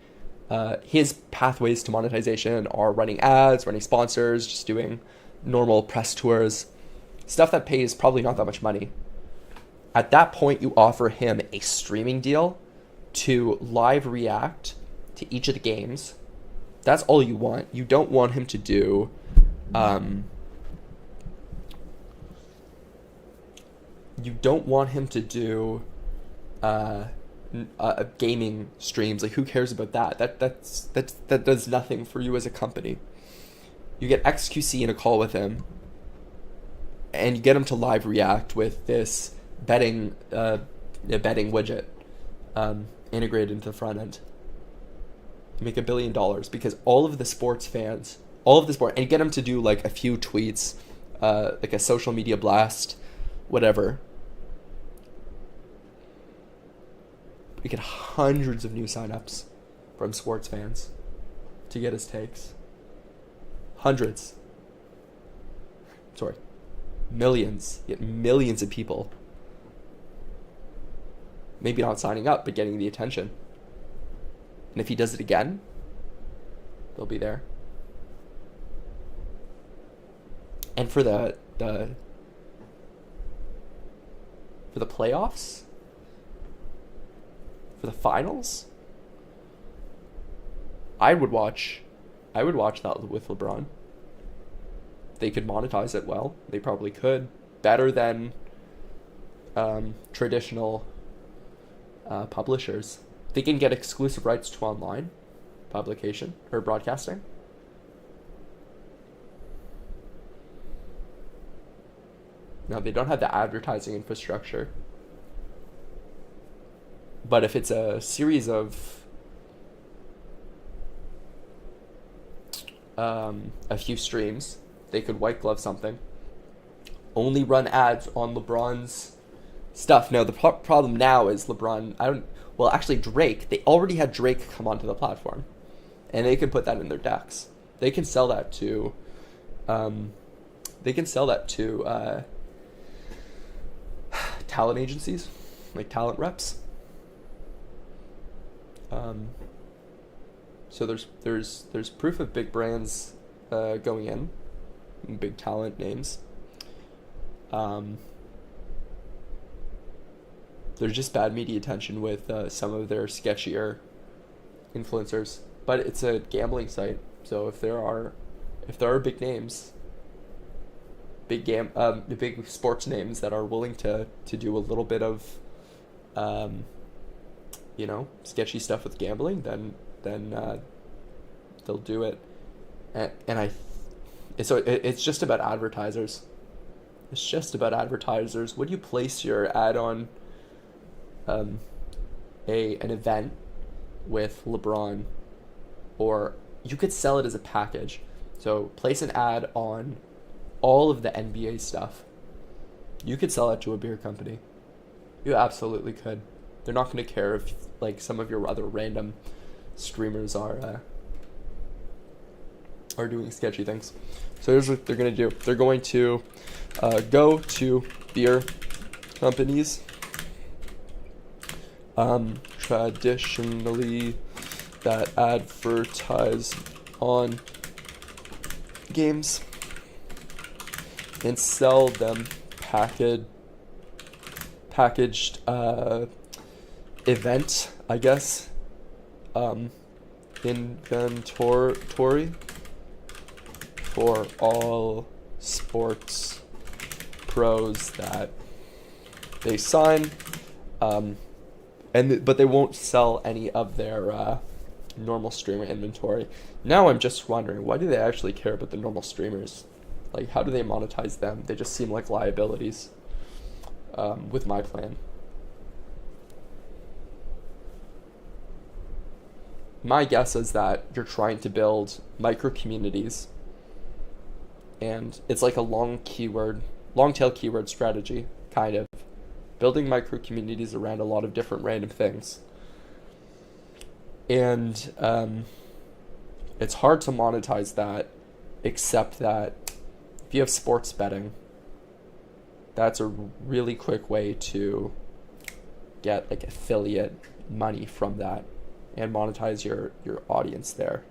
his pathways to monetization are running ads, running sponsors, just doing normal press tours, stuff that pays probably not that much money. At that point, you offer him a streaming deal to live react to each of the games. That's all you want. You don't want him to do gaming streams. Like, who cares about that? That does nothing for you as a company. You get XQC in a call with him, and you get him to live react with this betting widget integrated into the front end. You make $1 billion because all of the and you get him to do like a few tweets, like a social media blast, whatever. We get hundreds of new signups from sports fans to get his takes. Hundreds. Sorry. Millions. Get millions of people. Maybe not signing up, but getting the attention. And if he does it again, they'll be there. And for the playoffs, for the finals, I would watch that with LeBron. They could monetize it well. They probably could. Better than traditional publishers. They can get exclusive rights to online publication or broadcasting. Now, they don't have the advertising infrastructure. But if it's a series of a few streams, they could white glove something. Only run ads on LeBron's stuff. Now, the problem now is Drake. They already had Drake come onto the platform, and they can put that in their decks. They can sell that to talent agencies, like talent reps. So there's proof of big brands going in, big talent names. There's just bad media attention with some of their sketchier influencers, but it's a gambling site. So if there are big names, big sports names that are willing to do a little bit of sketchy stuff with gambling, then they'll do it. It's just about advertisers. It's just about advertisers. Would you place your ad on an event with LeBron, or you could sell it as a package? So place an ad on all of the NBA stuff. You could sell it to a beer company. You absolutely could. They're not going to care if like some of your other random streamers are are doing sketchy things. So here's what they're going to do. They're going to go to beer companies, traditionally that advertise on games, and sell them packaged event, I guess, inventory for all sports pros that they sign, but they won't sell any of their normal streamer inventory. Now I'm just wondering, why do they actually care about the normal streamers? Like, how do they monetize them? They just seem like liabilities with my plan. My guess is that you're trying to build micro communities, and it's like a long tail keyword strategy, kind of. Building micro communities around a lot of different random things. And it's hard to monetize that, except that if you have sports betting, that's a really quick way to get like affiliate money from that and monetize your audience there.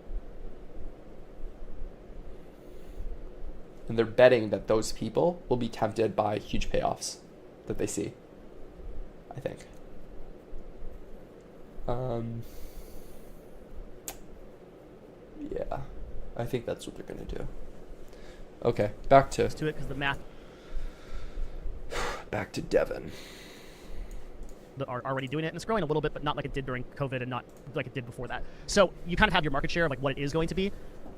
And they're betting that those people will be tempted by huge payoffs that they see, I think. Yeah, I think that's what they're gonna do. Okay, back to it because the math back to Devin. are already doing it, and it's growing a little bit, but not like it did during COVID and not like it did before that. So you kind of have your market share of like what it is going to be.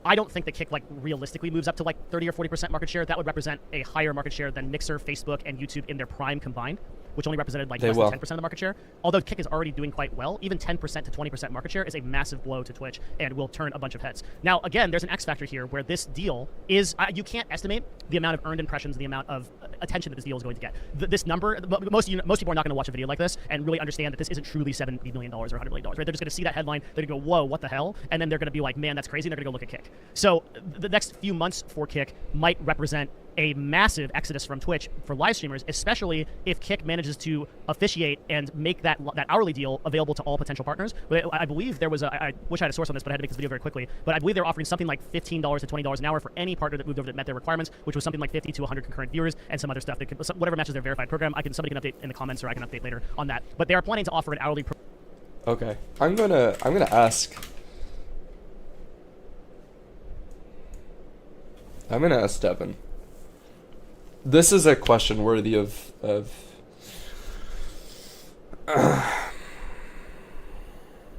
I don't think that Kick like realistically moves up to like 30 or 40% market share. That would represent a higher market share than Mixer, Facebook, and YouTube in their prime combined, which only represented like less than 10% of the market share. Although Kick is already doing quite well, even 10% to 20% market share is a massive blow to Twitch and will turn a bunch of heads. Now, again, there's an X factor here where this deal is, you can't estimate the amount of earned impressions, the amount of attention that this deal is going to get. This number, most people are not going to watch a video like this and really understand that this isn't truly $70 million or $100 million, right? They're just going to see that headline, they're going to go, whoa, what the hell? And then they're going to be like, man, that's crazy, and they're going to go look at Kick. So the next few months for Kick might represent a massive exodus from Twitch for live streamers, especially if Kick manages to officiate and make that hourly deal available to all potential partners. I believe there was I wish I had a source on this, but I had to make this video very quickly. But I believe they're offering something like $15 to $20 an hour for any partner that moved over that met their requirements, which was something like 50 to 100 concurrent viewers and some other stuff that could, whatever matches their verified program. Somebody can update in the comments, or I can update later on that. But they are planning to offer an hourly. Okay, I'm gonna ask. I'm gonna ask Devin. This is a question worthy of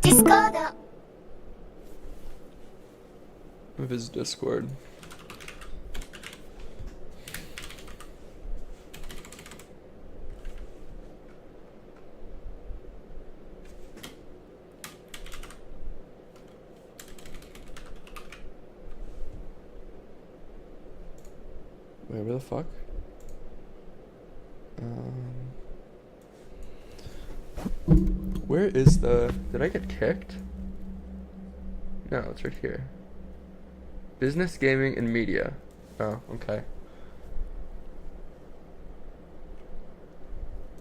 Discord. of his Discord. Wait, where the fuck? Where is the... Did I get kicked? No, it's right here. Business, gaming, and media. Oh, okay.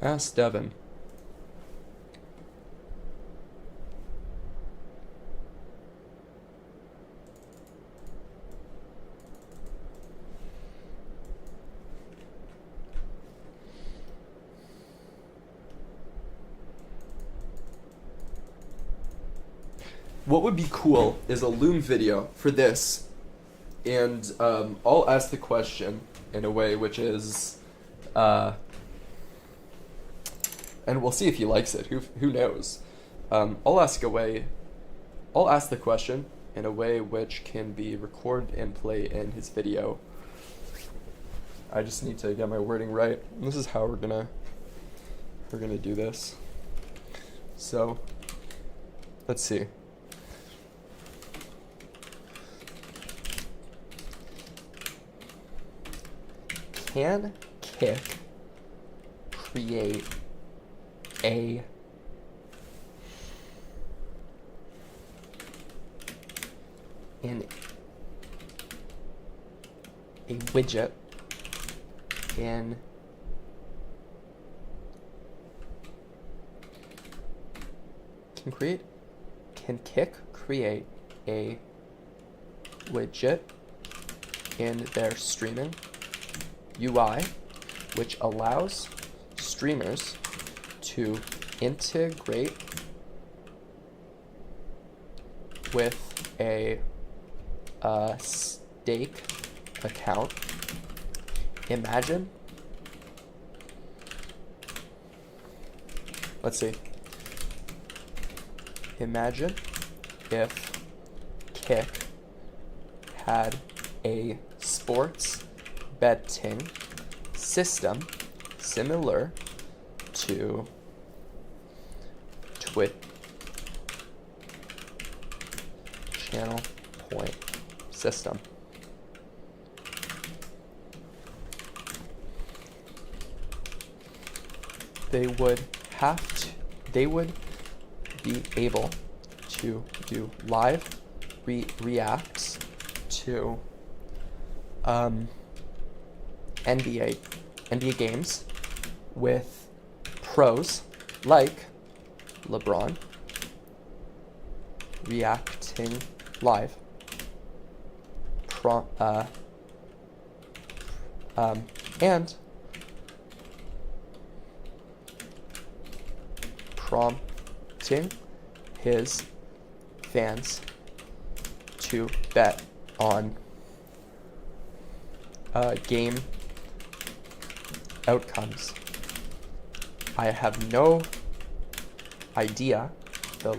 Ask Devin. What would be cool is a Loom video for this, and I'll ask the question in a way which is, and we'll see if he likes it. Who knows? I'll ask the question in a way which can be recorded and play in his video. I just need to get my wording right. This is how we're gonna do this. So, let's see. Can Kick create an a widget in can Kik create a widget in their streaming UI which allows streamers to integrate with a stake account. Imagine, let's see. Imagine if Kik had a sports betting system similar to Twitch channel point system. They would be able to do live reacts to NBA games with pros like LeBron reacting live, and prompting his fans to bet on game outcomes. I have no idea the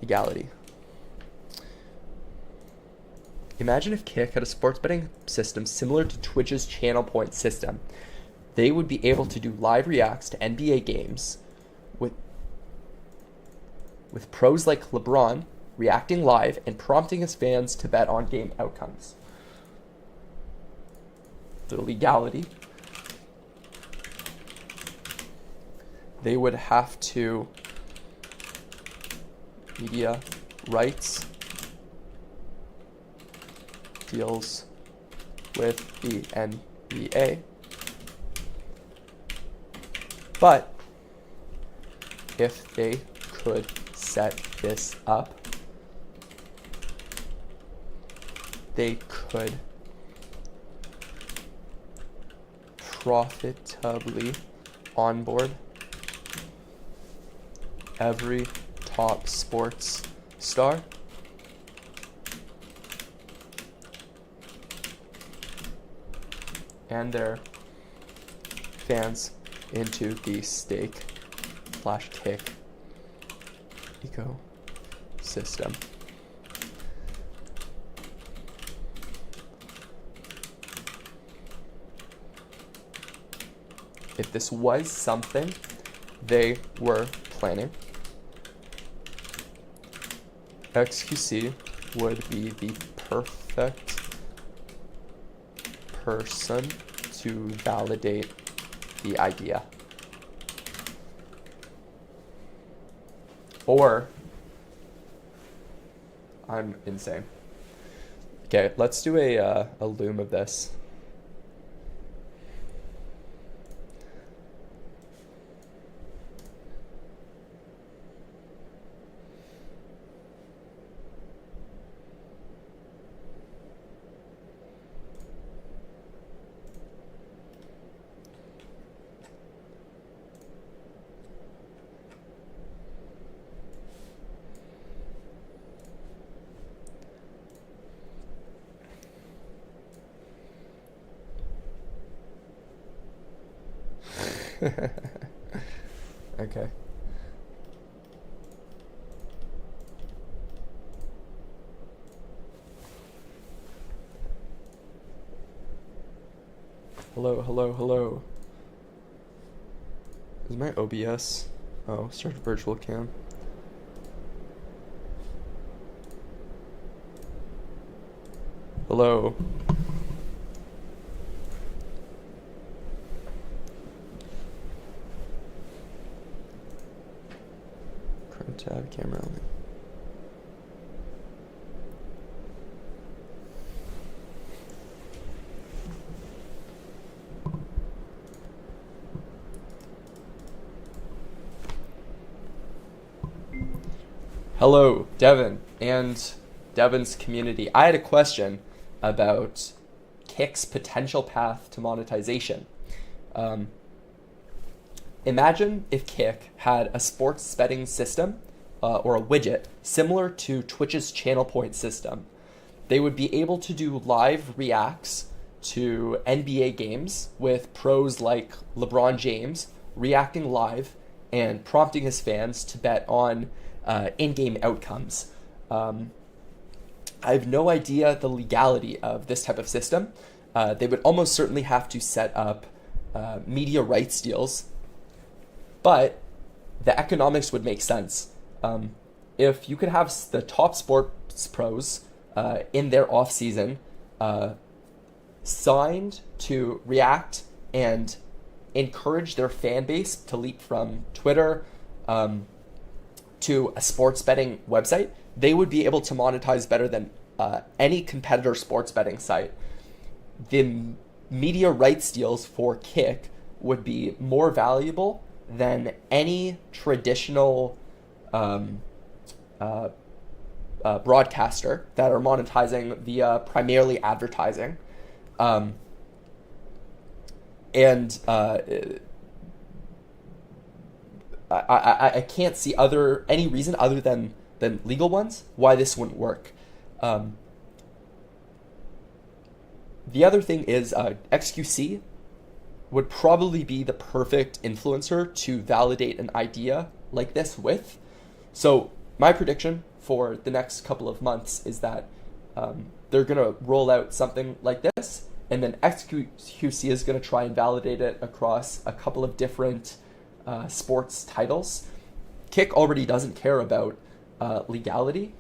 legality. Imagine if Kik had a sports betting system similar to Twitch's channel point system. They would be able to do live reacts to NBA games with pros like LeBron reacting live and prompting his fans to bet on game outcomes. The legality. They would have to media rights deals with the NBA. But if they could set this up, they could profitably onboard every top sports star and their fans into the stake/Kik ecosystem. If this was something they were planning, XQC would be the perfect person to validate the idea. Or I'm insane. Okay, let's do a loom of this. Okay. Hello. Is my OBS? Oh, start virtual cam. Hello. Tab camera only. Hello, Devin and Devin's community. I had a question about Kick's potential path to monetization. Imagine if Kick had a sports betting system or a widget similar to Twitch's channel point system. They would be able to do live reacts to NBA games with pros like LeBron James reacting live and prompting his fans to bet on in-game outcomes. I have no idea the legality of this type of system. They would almost certainly have to set up media rights deals, but the economics would make sense. If you could have the top sports pros in their off season signed to react and encourage their fan base to leap from Twitter to a sports betting website, they would be able to monetize better than any competitor sports betting site. The media rights deals for Kick would be more valuable than any traditional broadcaster that are monetizing via primarily advertising. I can't see any reason other than legal ones why this wouldn't work. The other thing is XQC would probably be the perfect influencer to validate an idea like this with. So my prediction for the next couple of months is that they're going to roll out something like this, and then XQC is going to try and validate it across a couple of different sports titles. Kick already doesn't care about legality,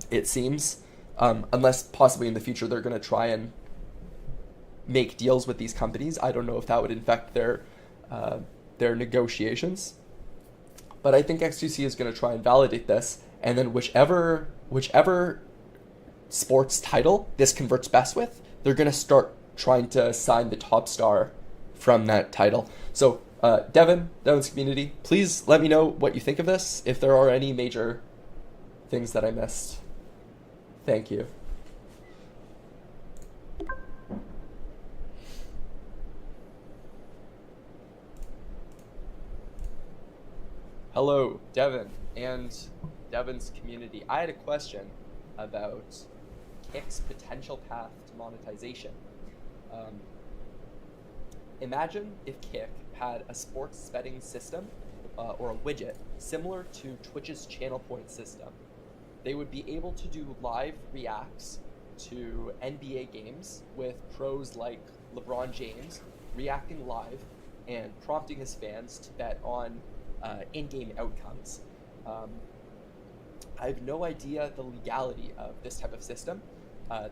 it seems, unless possibly in the future they're going to try and make deals with these companies. I don't know if that would infect their negotiations, but I think XQC is going to try and validate this, and then whichever sports title this converts best with, they're going to start trying to sign the top star from that title. So Devin's community, please let me know what you think of this, if there are any major things that I missed. Thank you. Hello, Devin and Devin's community. I had a question about Kick's potential path to monetization. Imagine if Kick had a sports betting system or a widget similar to Twitch's channel point system. They would be able to do live reacts to NBA games with pros like LeBron James reacting live and prompting his fans to bet on in-game outcomes. I have no idea the legality of this type of system.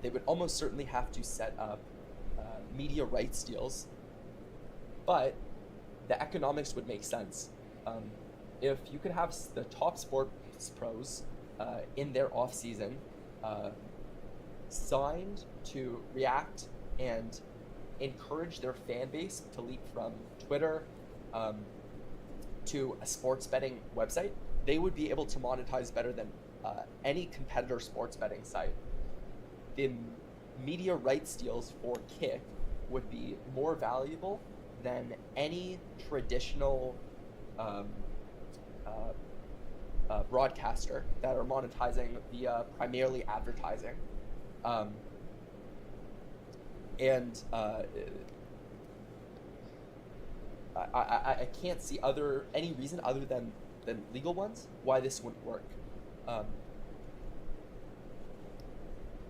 They would almost certainly have to set up media rights deals, but the economics would make sense. If you could have the top sports pros in their off season signed to react and encourage their fan base to leap from Twitter to a sports betting website, they would be able to monetize better than any competitor sports betting site. The media rights deals for Kick would be more valuable than any traditional broadcaster that are monetizing via primarily advertising. I can't see any reason other than legal ones why this wouldn't work.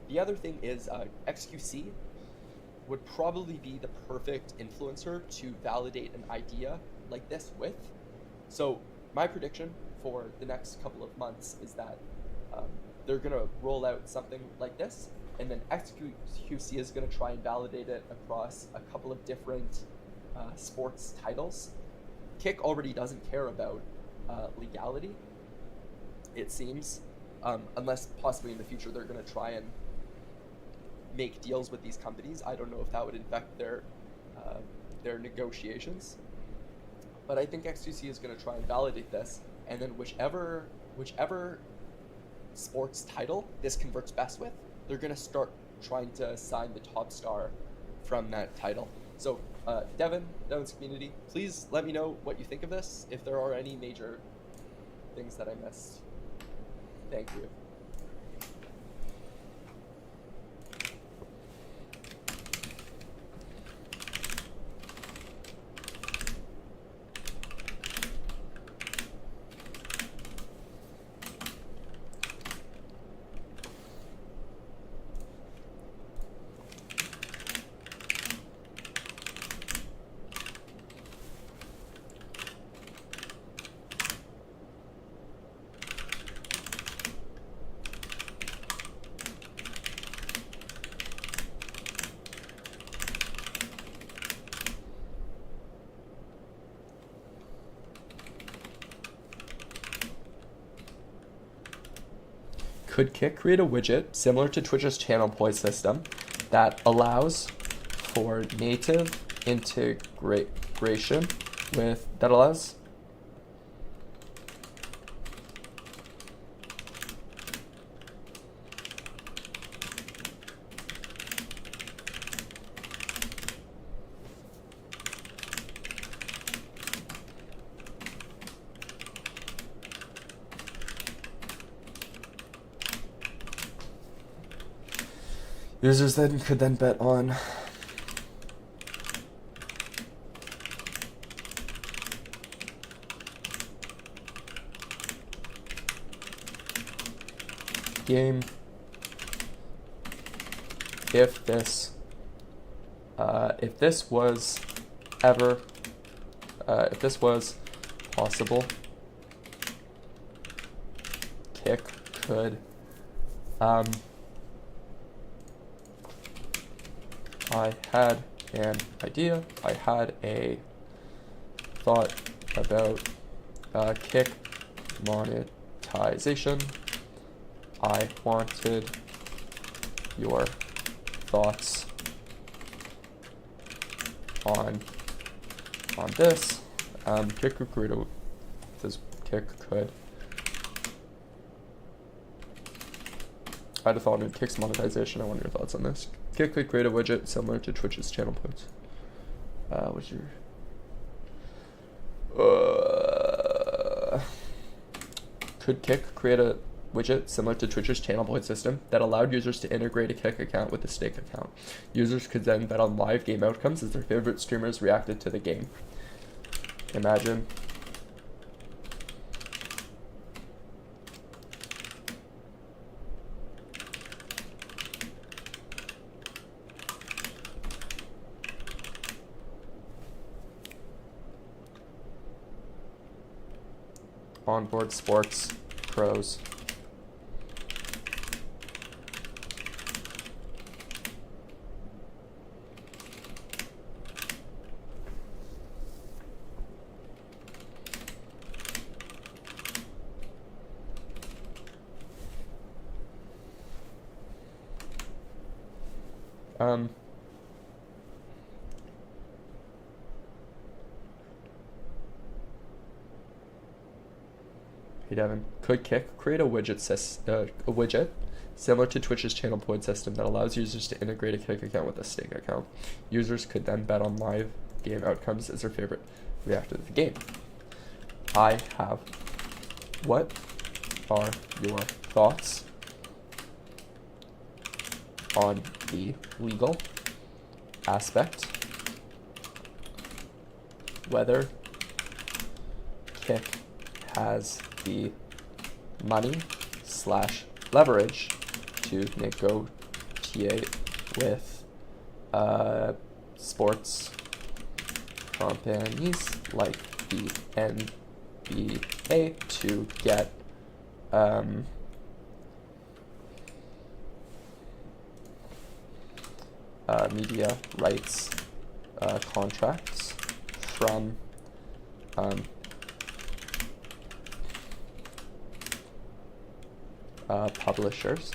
The other thing is XQC would probably be the perfect influencer to validate an idea like this with. So my prediction for the next couple of months is that they're going to roll out something like this, and then XQC is going to try and validate it across a couple of different sports titles. Kick already doesn't care about legality, it seems, unless possibly in the future they're going to try and make deals with these companies. I don't know if that would infect their negotiations, but I think XQC is going to try and validate this, and then whichever sports title this converts best with, they're going to start trying to sign the top star from that title. So, Devin's community, please let me know what you think of this, if there are any major things that I missed. Thank you. Could Kick create a widget similar to Twitch's channel point system that allows for native integration with, that allows users then could then bet on game if this was ever if this was possible. Kick could I had an idea, I had a thought about Kick monetization. I wanted your thoughts on this. Kick could create a, this Kick could, I had a thought on Kick's monetization. I want your thoughts on this. Kick could create a widget similar to Twitch's channel points. What's your... Could Kick create a widget similar to Twitch's channel point system that allowed users to integrate a Kick account with a Stake account? Users could then bet on live game outcomes as their favorite streamers reacted to the game. Imagine... onboard sports pros. Hey Devin, could Kick create a widget similar to Twitch's channel point system that allows users to integrate a Kick account with a Stake account? Users could then bet on live game outcomes as their favorite reactor of the game. I have. What are your thoughts on the legal aspect? Whether Kick has the money / leverage to negotiate with sports companies like the NBA to get media rights contracts from publishers.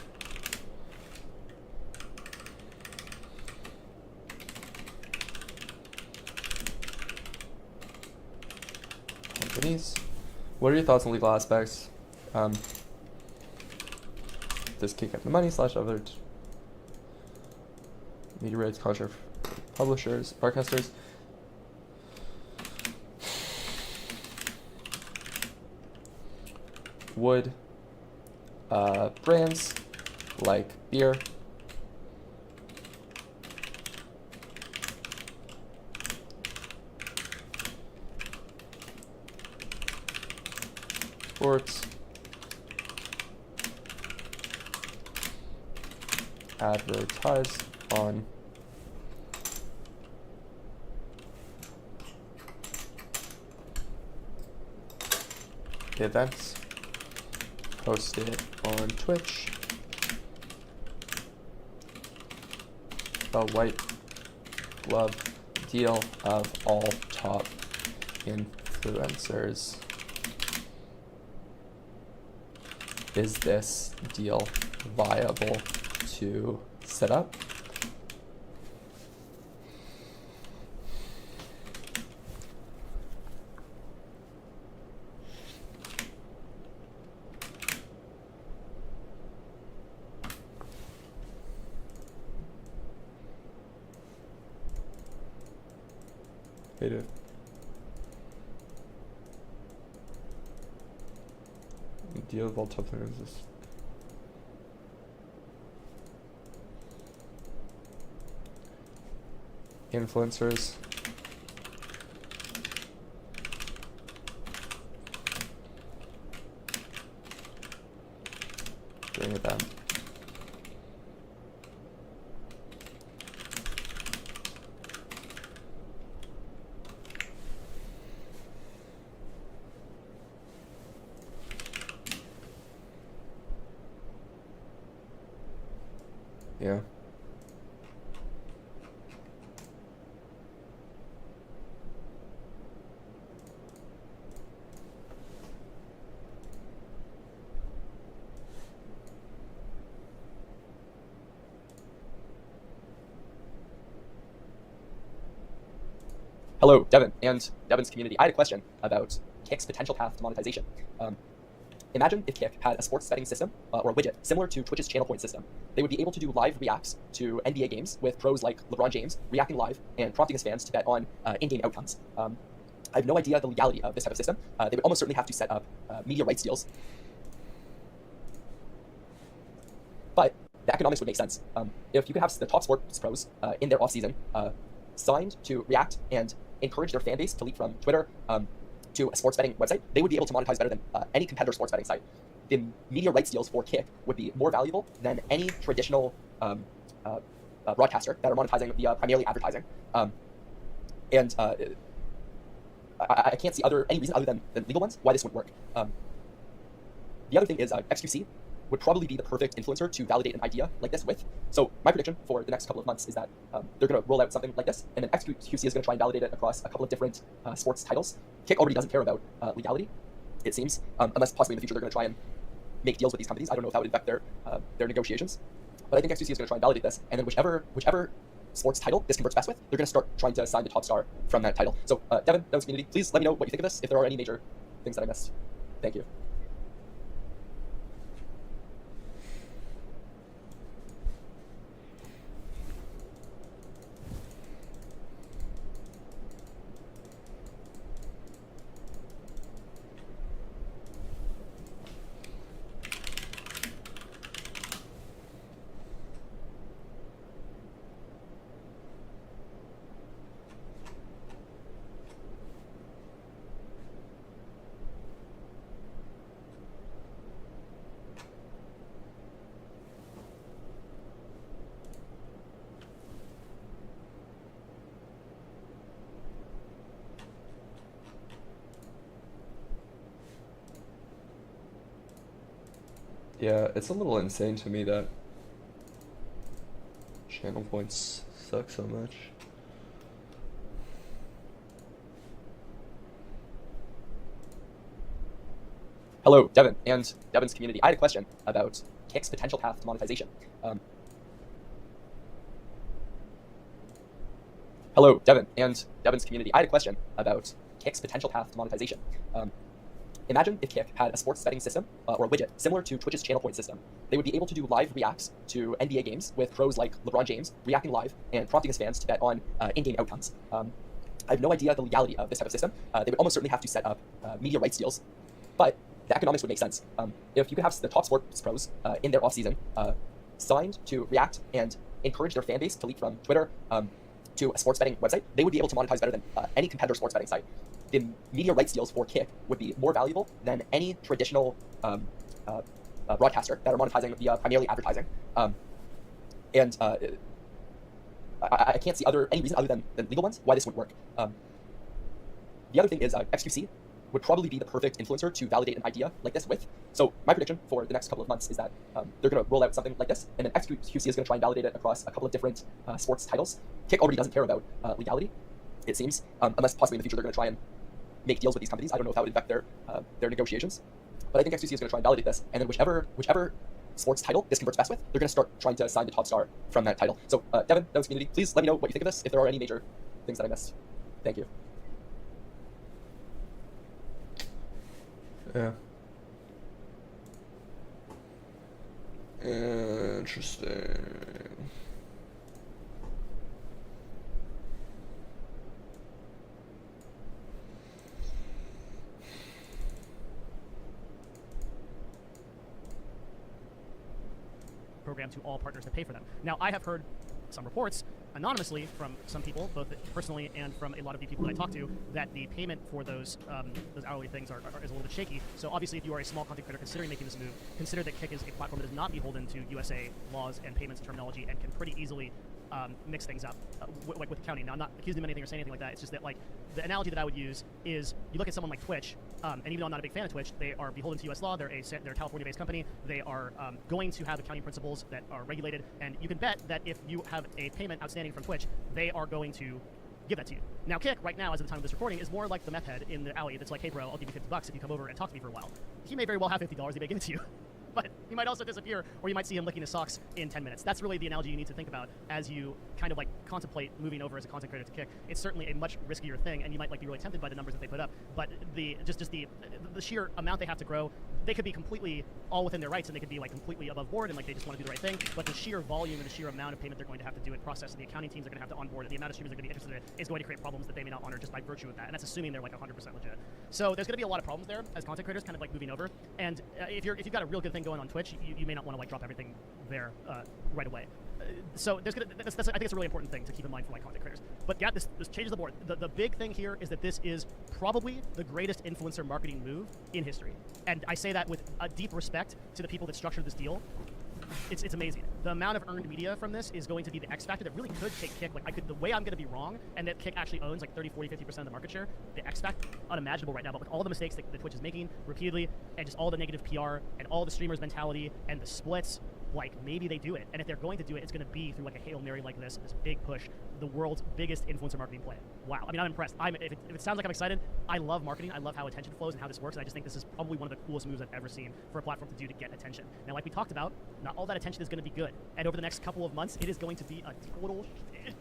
Companies. What are your thoughts on legal aspects? does Kick have the money / other media rights, contract publishers, broadcasters? Would brands like beer sports advertise on events posted on Twitch, a white glove deal of all top influencers. Is this deal viable to set up? Hey, dude. Deal of all top influencers. Influencers. Bring it down. Yeah. Hello, Devin and Devin's community. I had a question about Kick's potential path to monetization. Imagine if Kick had a sports betting system or a widget similar to Twitch's channel point system. They would be able to do live reacts to NBA games with pros like LeBron James reacting live and prompting his fans to bet on in-game outcomes. I have no idea the legality of this type of system. They would almost certainly have to set up media rights deals. But the economics would make sense. If you could have the top sports pros in their off-season signed to react and encourage their fan base to leap from Twitter to a sports betting website, they would be able to monetize better than any competitor sports betting site. The media rights deals for Kick would be more valuable than any traditional broadcaster that are monetizing via primarily advertising. I can't see any reason other than legal ones why this would work. The other thing is XQC would probably be the perfect influencer to validate an idea like this with. So my prediction for the next couple of months is that they're going to roll out something like this, and then XQC is going to try and validate it across a couple of different sports titles. Kick already doesn't care about legality, it seems, unless possibly in the future they're going to try and make deals with these companies. I don't know if that would affect their negotiations, but I think XQC is going to try and validate this, and then whichever sports title this converts best with, they're going to start trying to sign the top star from that title. So Devin, Devin's community, please let me know what you think of this, if there are any major things that I missed. Thank you. Yeah, it's a little insane to me that channel points suck so much. Hello, Devin and Devin's community. I had a question about Kick's potential path to monetization. Hello, Devin and Devin's community. I had a question about Kick's potential path to monetization. imagine if Kick had a sports betting system or a widget similar to Twitch's channel point system. They would be able to do live reacts to NBA games with pros like LeBron James reacting live and prompting his fans to bet on in-game outcomes. I have no idea the legality of this type of system. They would almost certainly have to set up media rights deals, but the economics would make sense. If you could have the top sports pros in their offseason signed to react and encourage their fan base to leap from Twitter to a sports betting website, they would be able to monetize better than any competitor sports betting site. The media rights deals for Kick would be more valuable than any traditional broadcaster that are monetizing via primarily advertising. And I can't see any reason other than legal ones why this would work. The other thing is XQC would probably be the perfect influencer to validate an idea like this with. So my prediction for the next couple of months is that they're going to roll out something like this, and then XQC is going to try and validate it across a couple of different sports titles. Kick already doesn't care about legality, it seems, unless possibly in the future they're going to try and make deals with these companies. I don't know if that would affect their negotiations, but I think XQC is going to try and validate this, and then whichever sports title this converts best with, they're going to start trying to sign the top star from that title. So Devin, Devin's community, please let me know what you think of this, if there are any major things that I missed. Thank you. Yeah. Interesting. Program to all partners that pay for them. Now, I have heard some reports anonymously from some people, both personally and from a lot of the people that I talk to, that the payment for those hourly things is a little bit shaky. So obviously, if you are a small content creator considering making this move, consider that Kick is a platform that is not beholden to USA laws and payments terminology and can pretty easily mix things up, like with accounting. Now, I'm not accusing them of anything or saying anything like that. It's just that, like, the analogy that I would use is you look at someone like Twitch, and even though I'm not a big fan of Twitch, they are beholden to U.S. law. They're a California-based company. They are going to have accounting principles that are regulated, and you can bet that if you have a payment outstanding from Twitch, they are going to give that to you. Now, Kick, right now, as of the time of this recording, is more like the meth head in the alley that's like, hey, bro, I'll give you $50 if you come over and talk to me for a while. He may very well have $50. He may give it to you. But he might also disappear, or you might see him licking his socks in 10 minutes. That's really the analogy you need to think about as you kind of like contemplate moving over as a content creator to Kick. It's certainly a much riskier thing, and you might like be really tempted by the numbers that they put up. But the sheer amount they have to grow, they could be completely all within their rights, and they could be like completely above board, and like they just want to do the right thing. But the sheer volume and the sheer amount of payment they're going to have to do and process, and the accounting teams are going to have to onboard, and the amount of streamers they're going to be interested in is going to create problems that they may not honor just by virtue of that. And that's assuming they're like 100% legit. So there's going to be a lot of problems there as content creators, kind of like moving over. And if you've got a real good thing going on Twitch, you may not want to like drop everything there right away. So I think it's a really important thing to keep in mind for like content creators. But yeah, this changes the board. The big thing here is that this is probably the greatest influencer marketing move in history, and I say that with a deep respect to the people that structured this deal. It's amazing. The amount of earned media from this is going to be the X factor that really could take Kick. Like the way I'm going to be wrong, and that Kick actually owns like 30, 40, 50% of the market share. The X factor, unimaginable right now. But with all the mistakes that Twitch is making repeatedly, and just all the negative PR, and all the streamers' mentality, and the splits, like maybe they do it. And if they're going to do it, it's going to be through like a Hail Mary like this big push, the world's biggest influencer marketing play. Wow. I mean, I'm impressed. If it sounds like I'm excited, I love marketing. I love how attention flows and how this works. And I just think this is probably one of the coolest moves I've ever seen for a platform to do to get attention. Now, like we talked about, not all that attention is going to be good. And over the next couple of months, it is going to be a total shit.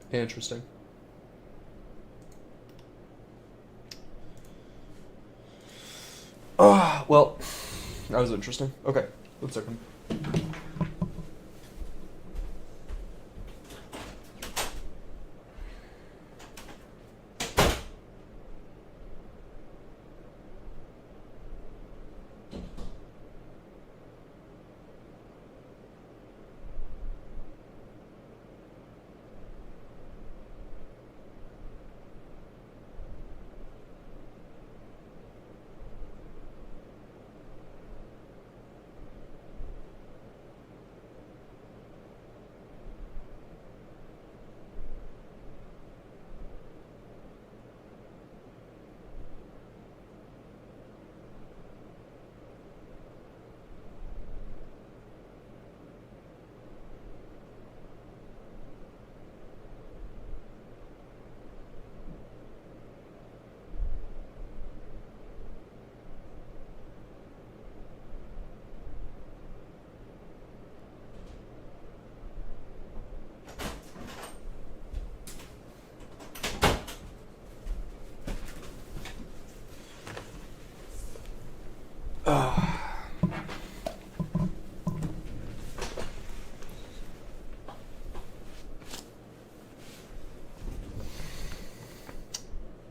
Interesting. Well, that was interesting. Okay, one second.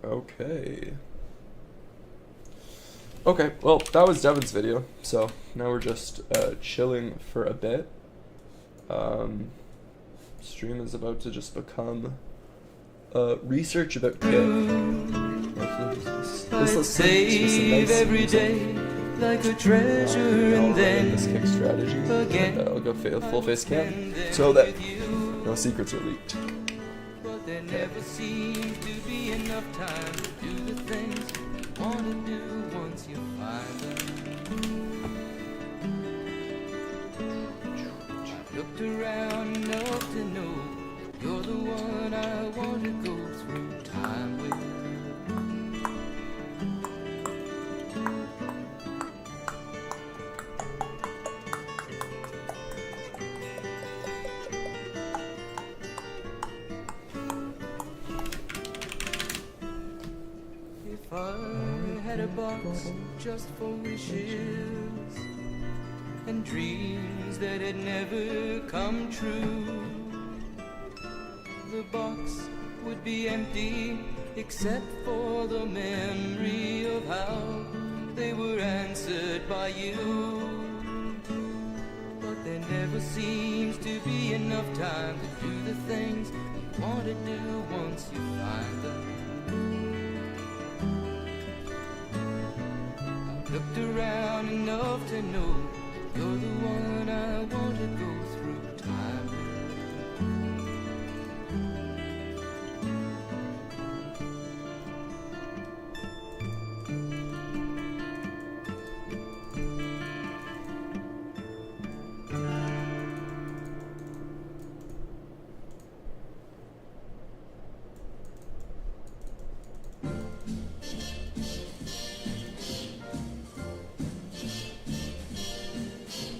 Okay. Okay, well, that was Devin's video, so now we're just chilling for a bit. Stream is about to just become research about kick. This save every day like a treasure, and then this kick strategy. Again, I'll go full face cam so that no secrets are leaked. But there never seems to be enough time to do the things you want to do once you find them. I've looked around enough to know you're the one I want to go through time with. If I had a box just for wishes and dreams that had never come true, the box would be empty except for the memory of how they were answered by you. But there never seems to be enough time to do the things you want to do once you find them. I've looked around enough to know you're the one I want to go through time with.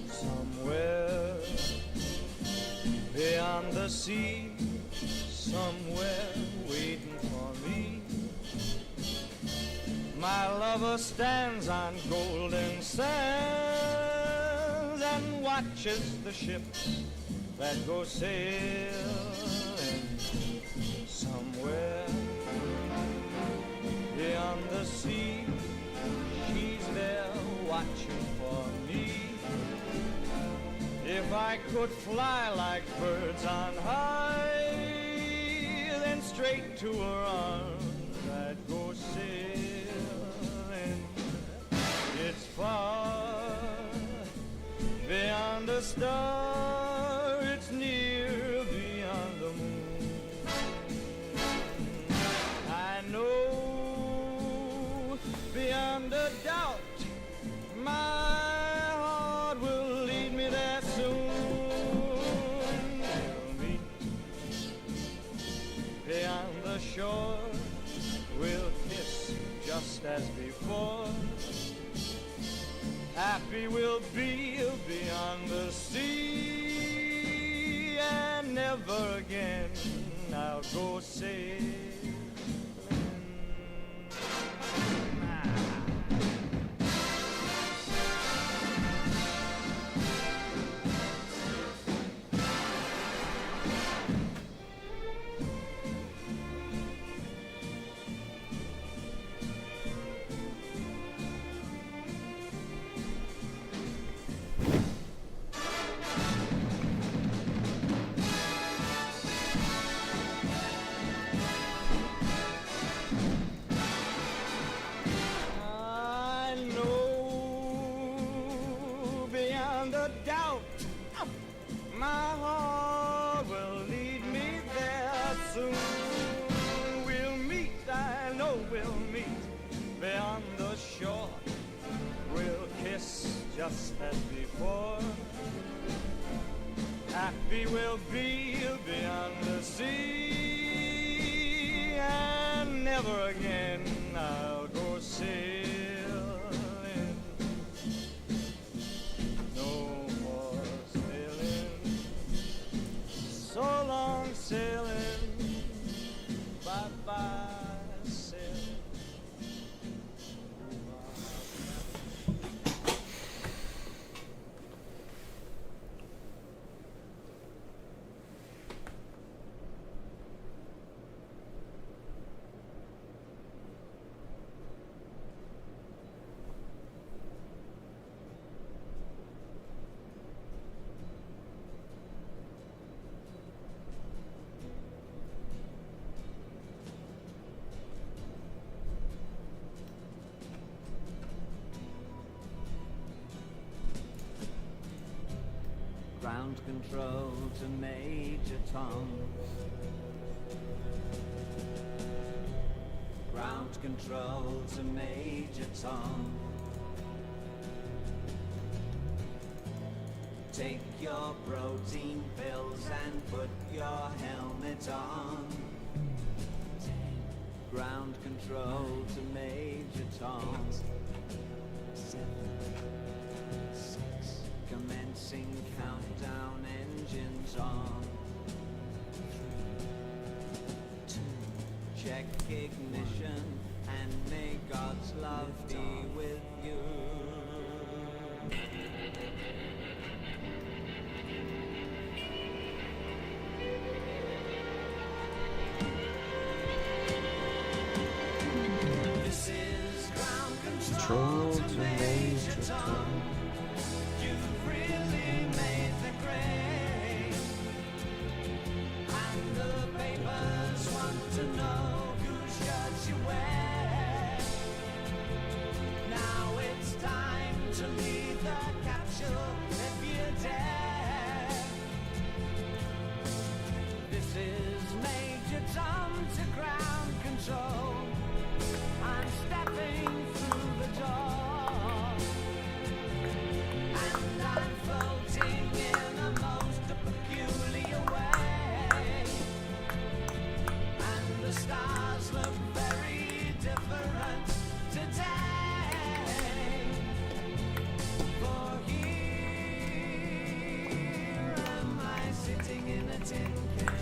Somewhere beyond the sea, somewhere waiting for me, my lover stands on golden sands and watches the ships that go sailing. Somewhere beyond the sea, she's there watching for me. If I could fly like birds on high, then straight to her arms I'd go sailing. It's far beyond the star, it's near beyond the moon. I know beyond a doubt my heart will lead me there soon. We'll meet beyond the shore, we'll kiss just as before. Happy we'll be beyond the sea, and never again I'll go sailing. Doubt, my heart will lead me there soon. We'll meet, I know we'll meet beyond the shore. We'll kiss just as before. Happy we'll be beyond the sea, and never again I'll go sailing. So long sailing, bye-bye sailing. Ground control to Major Tom. Ground control to Major Tom. Take your protein pills and put your helmet on. Ground control to Major Tom. 7, 6, commencing countdown, engines on. 3, 2, check ignition, and may God's love be with you. This is ground control to Major Tom. You've really made the grade, and the papers want to know whose shirts you wear. Now it's time to leave the capsule if you dare. This is Major Tom to ground control. I'm stepping through the door, and I'm floating in a most peculiar way, and the stars look very different today. For here am I sitting in a tin can.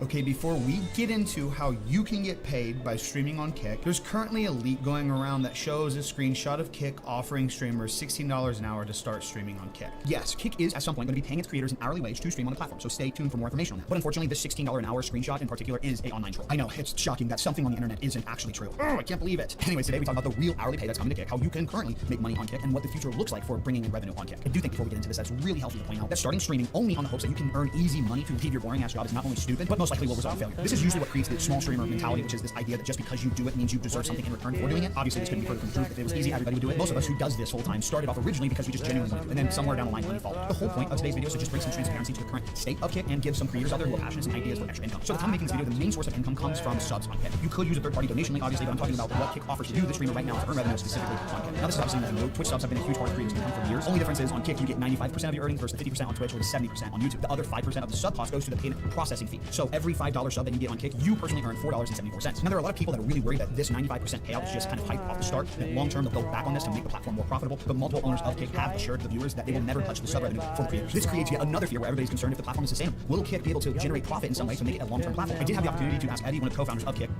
Okay, before we get into how you can get paid by streaming on Kick, there's currently a leak going around that shows a screenshot of Kick offering streamers $16 an hour to start streaming on Kick. Yes, Kick is at some point going to be paying its creators an hourly wage to stream on the platform, so stay tuned for more information on that. But unfortunately, this $16 an hour screenshot in particular is a online troll. I know, it's shocking that something on the internet isn't actually true. I can't believe it. Anyways, today we talk about the real hourly pay that's coming to Kick, how you can currently make money on Kick, and what the future looks like for bringing in revenue on Kick. I do think before we get into this, that's really healthy to point out that starting streaming only on the hopes that you can earn easy money to leave your boring ass job is not only stupid, but most most likely will result in failure. This is usually what creates the small streamer mentality, which is this idea that just because you do it means you deserve something in return for doing it. Obviously, this couldn't be further from the truth. If it was easy, everybody would do it. Most of us who does this full time started off originally because we just genuinely wanted to, and then somewhere down the line money followed. The whole point of today's video is to just bring some transparency to the current state of Kick and give some creators out there who are passionate some ideas for extra income. So at the time of making this video, the main source of income comes from subs on Kick. You could use a third-party donation link, obviously, but I'm talking about what Kick offers to do the streamer right now to earn revenue specifically on Kick. Now this is obviously nothing new. Twitch subs have been a huge part of creators' income for years. Only difference is on Kick you get 95% of your earnings versus the 50% on Twitch or the 70% on YouTube. The other 5% of the sub cost goes to the payment processing fee. So every $5 sub that you get on Kick, you personally earn $4.74. Now there are a lot of people that are really worried that this 95% payout is just kind of hype off the start, that long term they'll go back on this to make the platform more profitable. But multiple owners of Kick have assured the viewers that they will never touch the sub revenue for the creators. This creates yet another fear where everybody's concerned if the platform is sustainable. Will Kick be able to generate profit in some way to make it a long-term platform? I did have the opportunity to ask Eddie, one of the co-founders of Kick,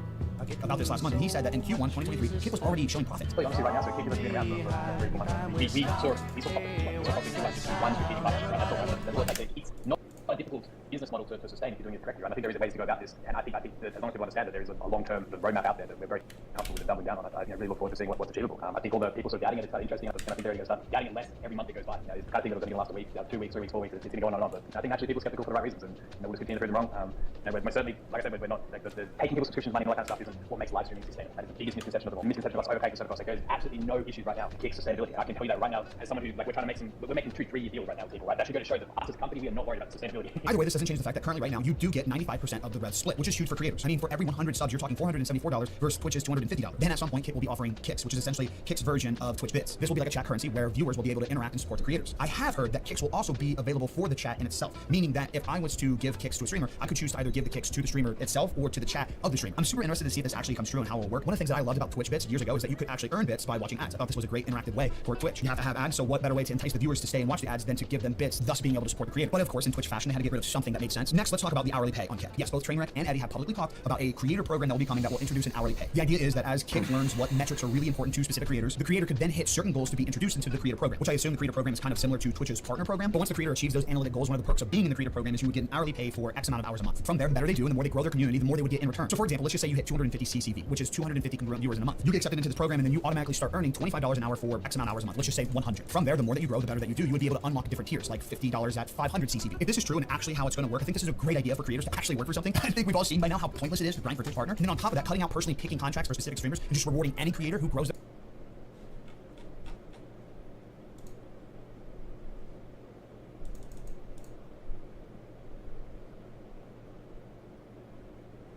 about this last month, and he said that in Q1 2023, Kick was already showing profit. Honestly, right now, so Kick is getting around for very cool money. We saw profit. We saw profit. One strategic partnership, right? That's all. It's not a difficult business model to sustain if you're doing it correctly, right? I think there is ways to go about this, and I think that as long as people understand that there is a long-term roadmap out there that we're very comfortable with doubling down on. I really look forward to seeing what's achievable. I think all the people sort of doubting it is kind of interesting, and I think they're going to start doubting it less every month that goes by. It's the kind of thing that was going to last a week, 2 weeks, 3 weeks, 4 weeks. It's going to go on and on. But I think actually people are skeptical for the right reasons, and we'll just continue to prove them wrong. We're certainly, like I said, we're not like the taking people's subscriptions, money, and all that kind of stuff isn't what makes live streaming sustainable. That is the biggest misconception of them all. Misconception of us overpaying for certain costs. Like, there's absolutely no issues right now with Kick sustainability. I can tell you that right now, as someone who we're trying to make we're making 2-3 year deals right now with people. Right, that should go to show that us as a company we are not worried about sustainability. Either way, this doesn't change the fact that currently right now you do get 95% of the rev split, which is huge for creators. I mean, for every 100 subs, you're talking $474 versus Twitch's $250. Then at some point, Kick will be offering Kicks, which is essentially Kick's version of Twitch Bits. This will be like a chat currency where viewers will be able to interact and support the creators. I have heard that Kicks will also be available for the chat in itself, meaning that if I was to give Kicks to a streamer, I could choose to either give the Kicks to the streamer itself or to the chat of the streamer. I'm super interested to see if this actually comes true and how it will work. One of the things that I loved about Twitch Bits years ago is that you could actually earn bits by watching ads. I thought this was a great interactive way for Twitch. You have to have ads, so what better way to entice the viewers to stay and watch the ads than to give them bits, thus being able to support the creator. But of course, in Twitch fashion, they had to get rid of something that made sense. Next, let's talk about the hourly pay on Kick. Yes, both Trainwreck and Eddie have publicly talked about a creator program that will be coming that will introduce an hourly pay. The idea is that as Kick learns what metrics are really important to specific creators, the creator could then hit certain goals to be introduced into the creator program, which I assume the creator program is kind of similar to Twitch's partner program. But once the creator achieves those analytic goals, one of the perks of being in the creator program is you would get an hourly pay for X amount of hours a month. From there, the better they do and the more they grow their community, the more they would get in return. So for example, let's just say you hit 250 CCV, which is 250 congruent viewers in a month. You get accepted into this program and then you automatically start earning $25 an hour for X amount of hours a month. Let's just say 100. From there, the more that you grow, the better that you do. You would be able to unlock different tiers, like $50 at 500 CCV. If this is true and actually how it's going to work, I think this is a great idea for creators to actually work for something. I think we've all seen by now how pointless it is to grind for Twitch partner. And then on top of that, cutting out personally picking contracts for specific streamers and just rewarding any creator who grows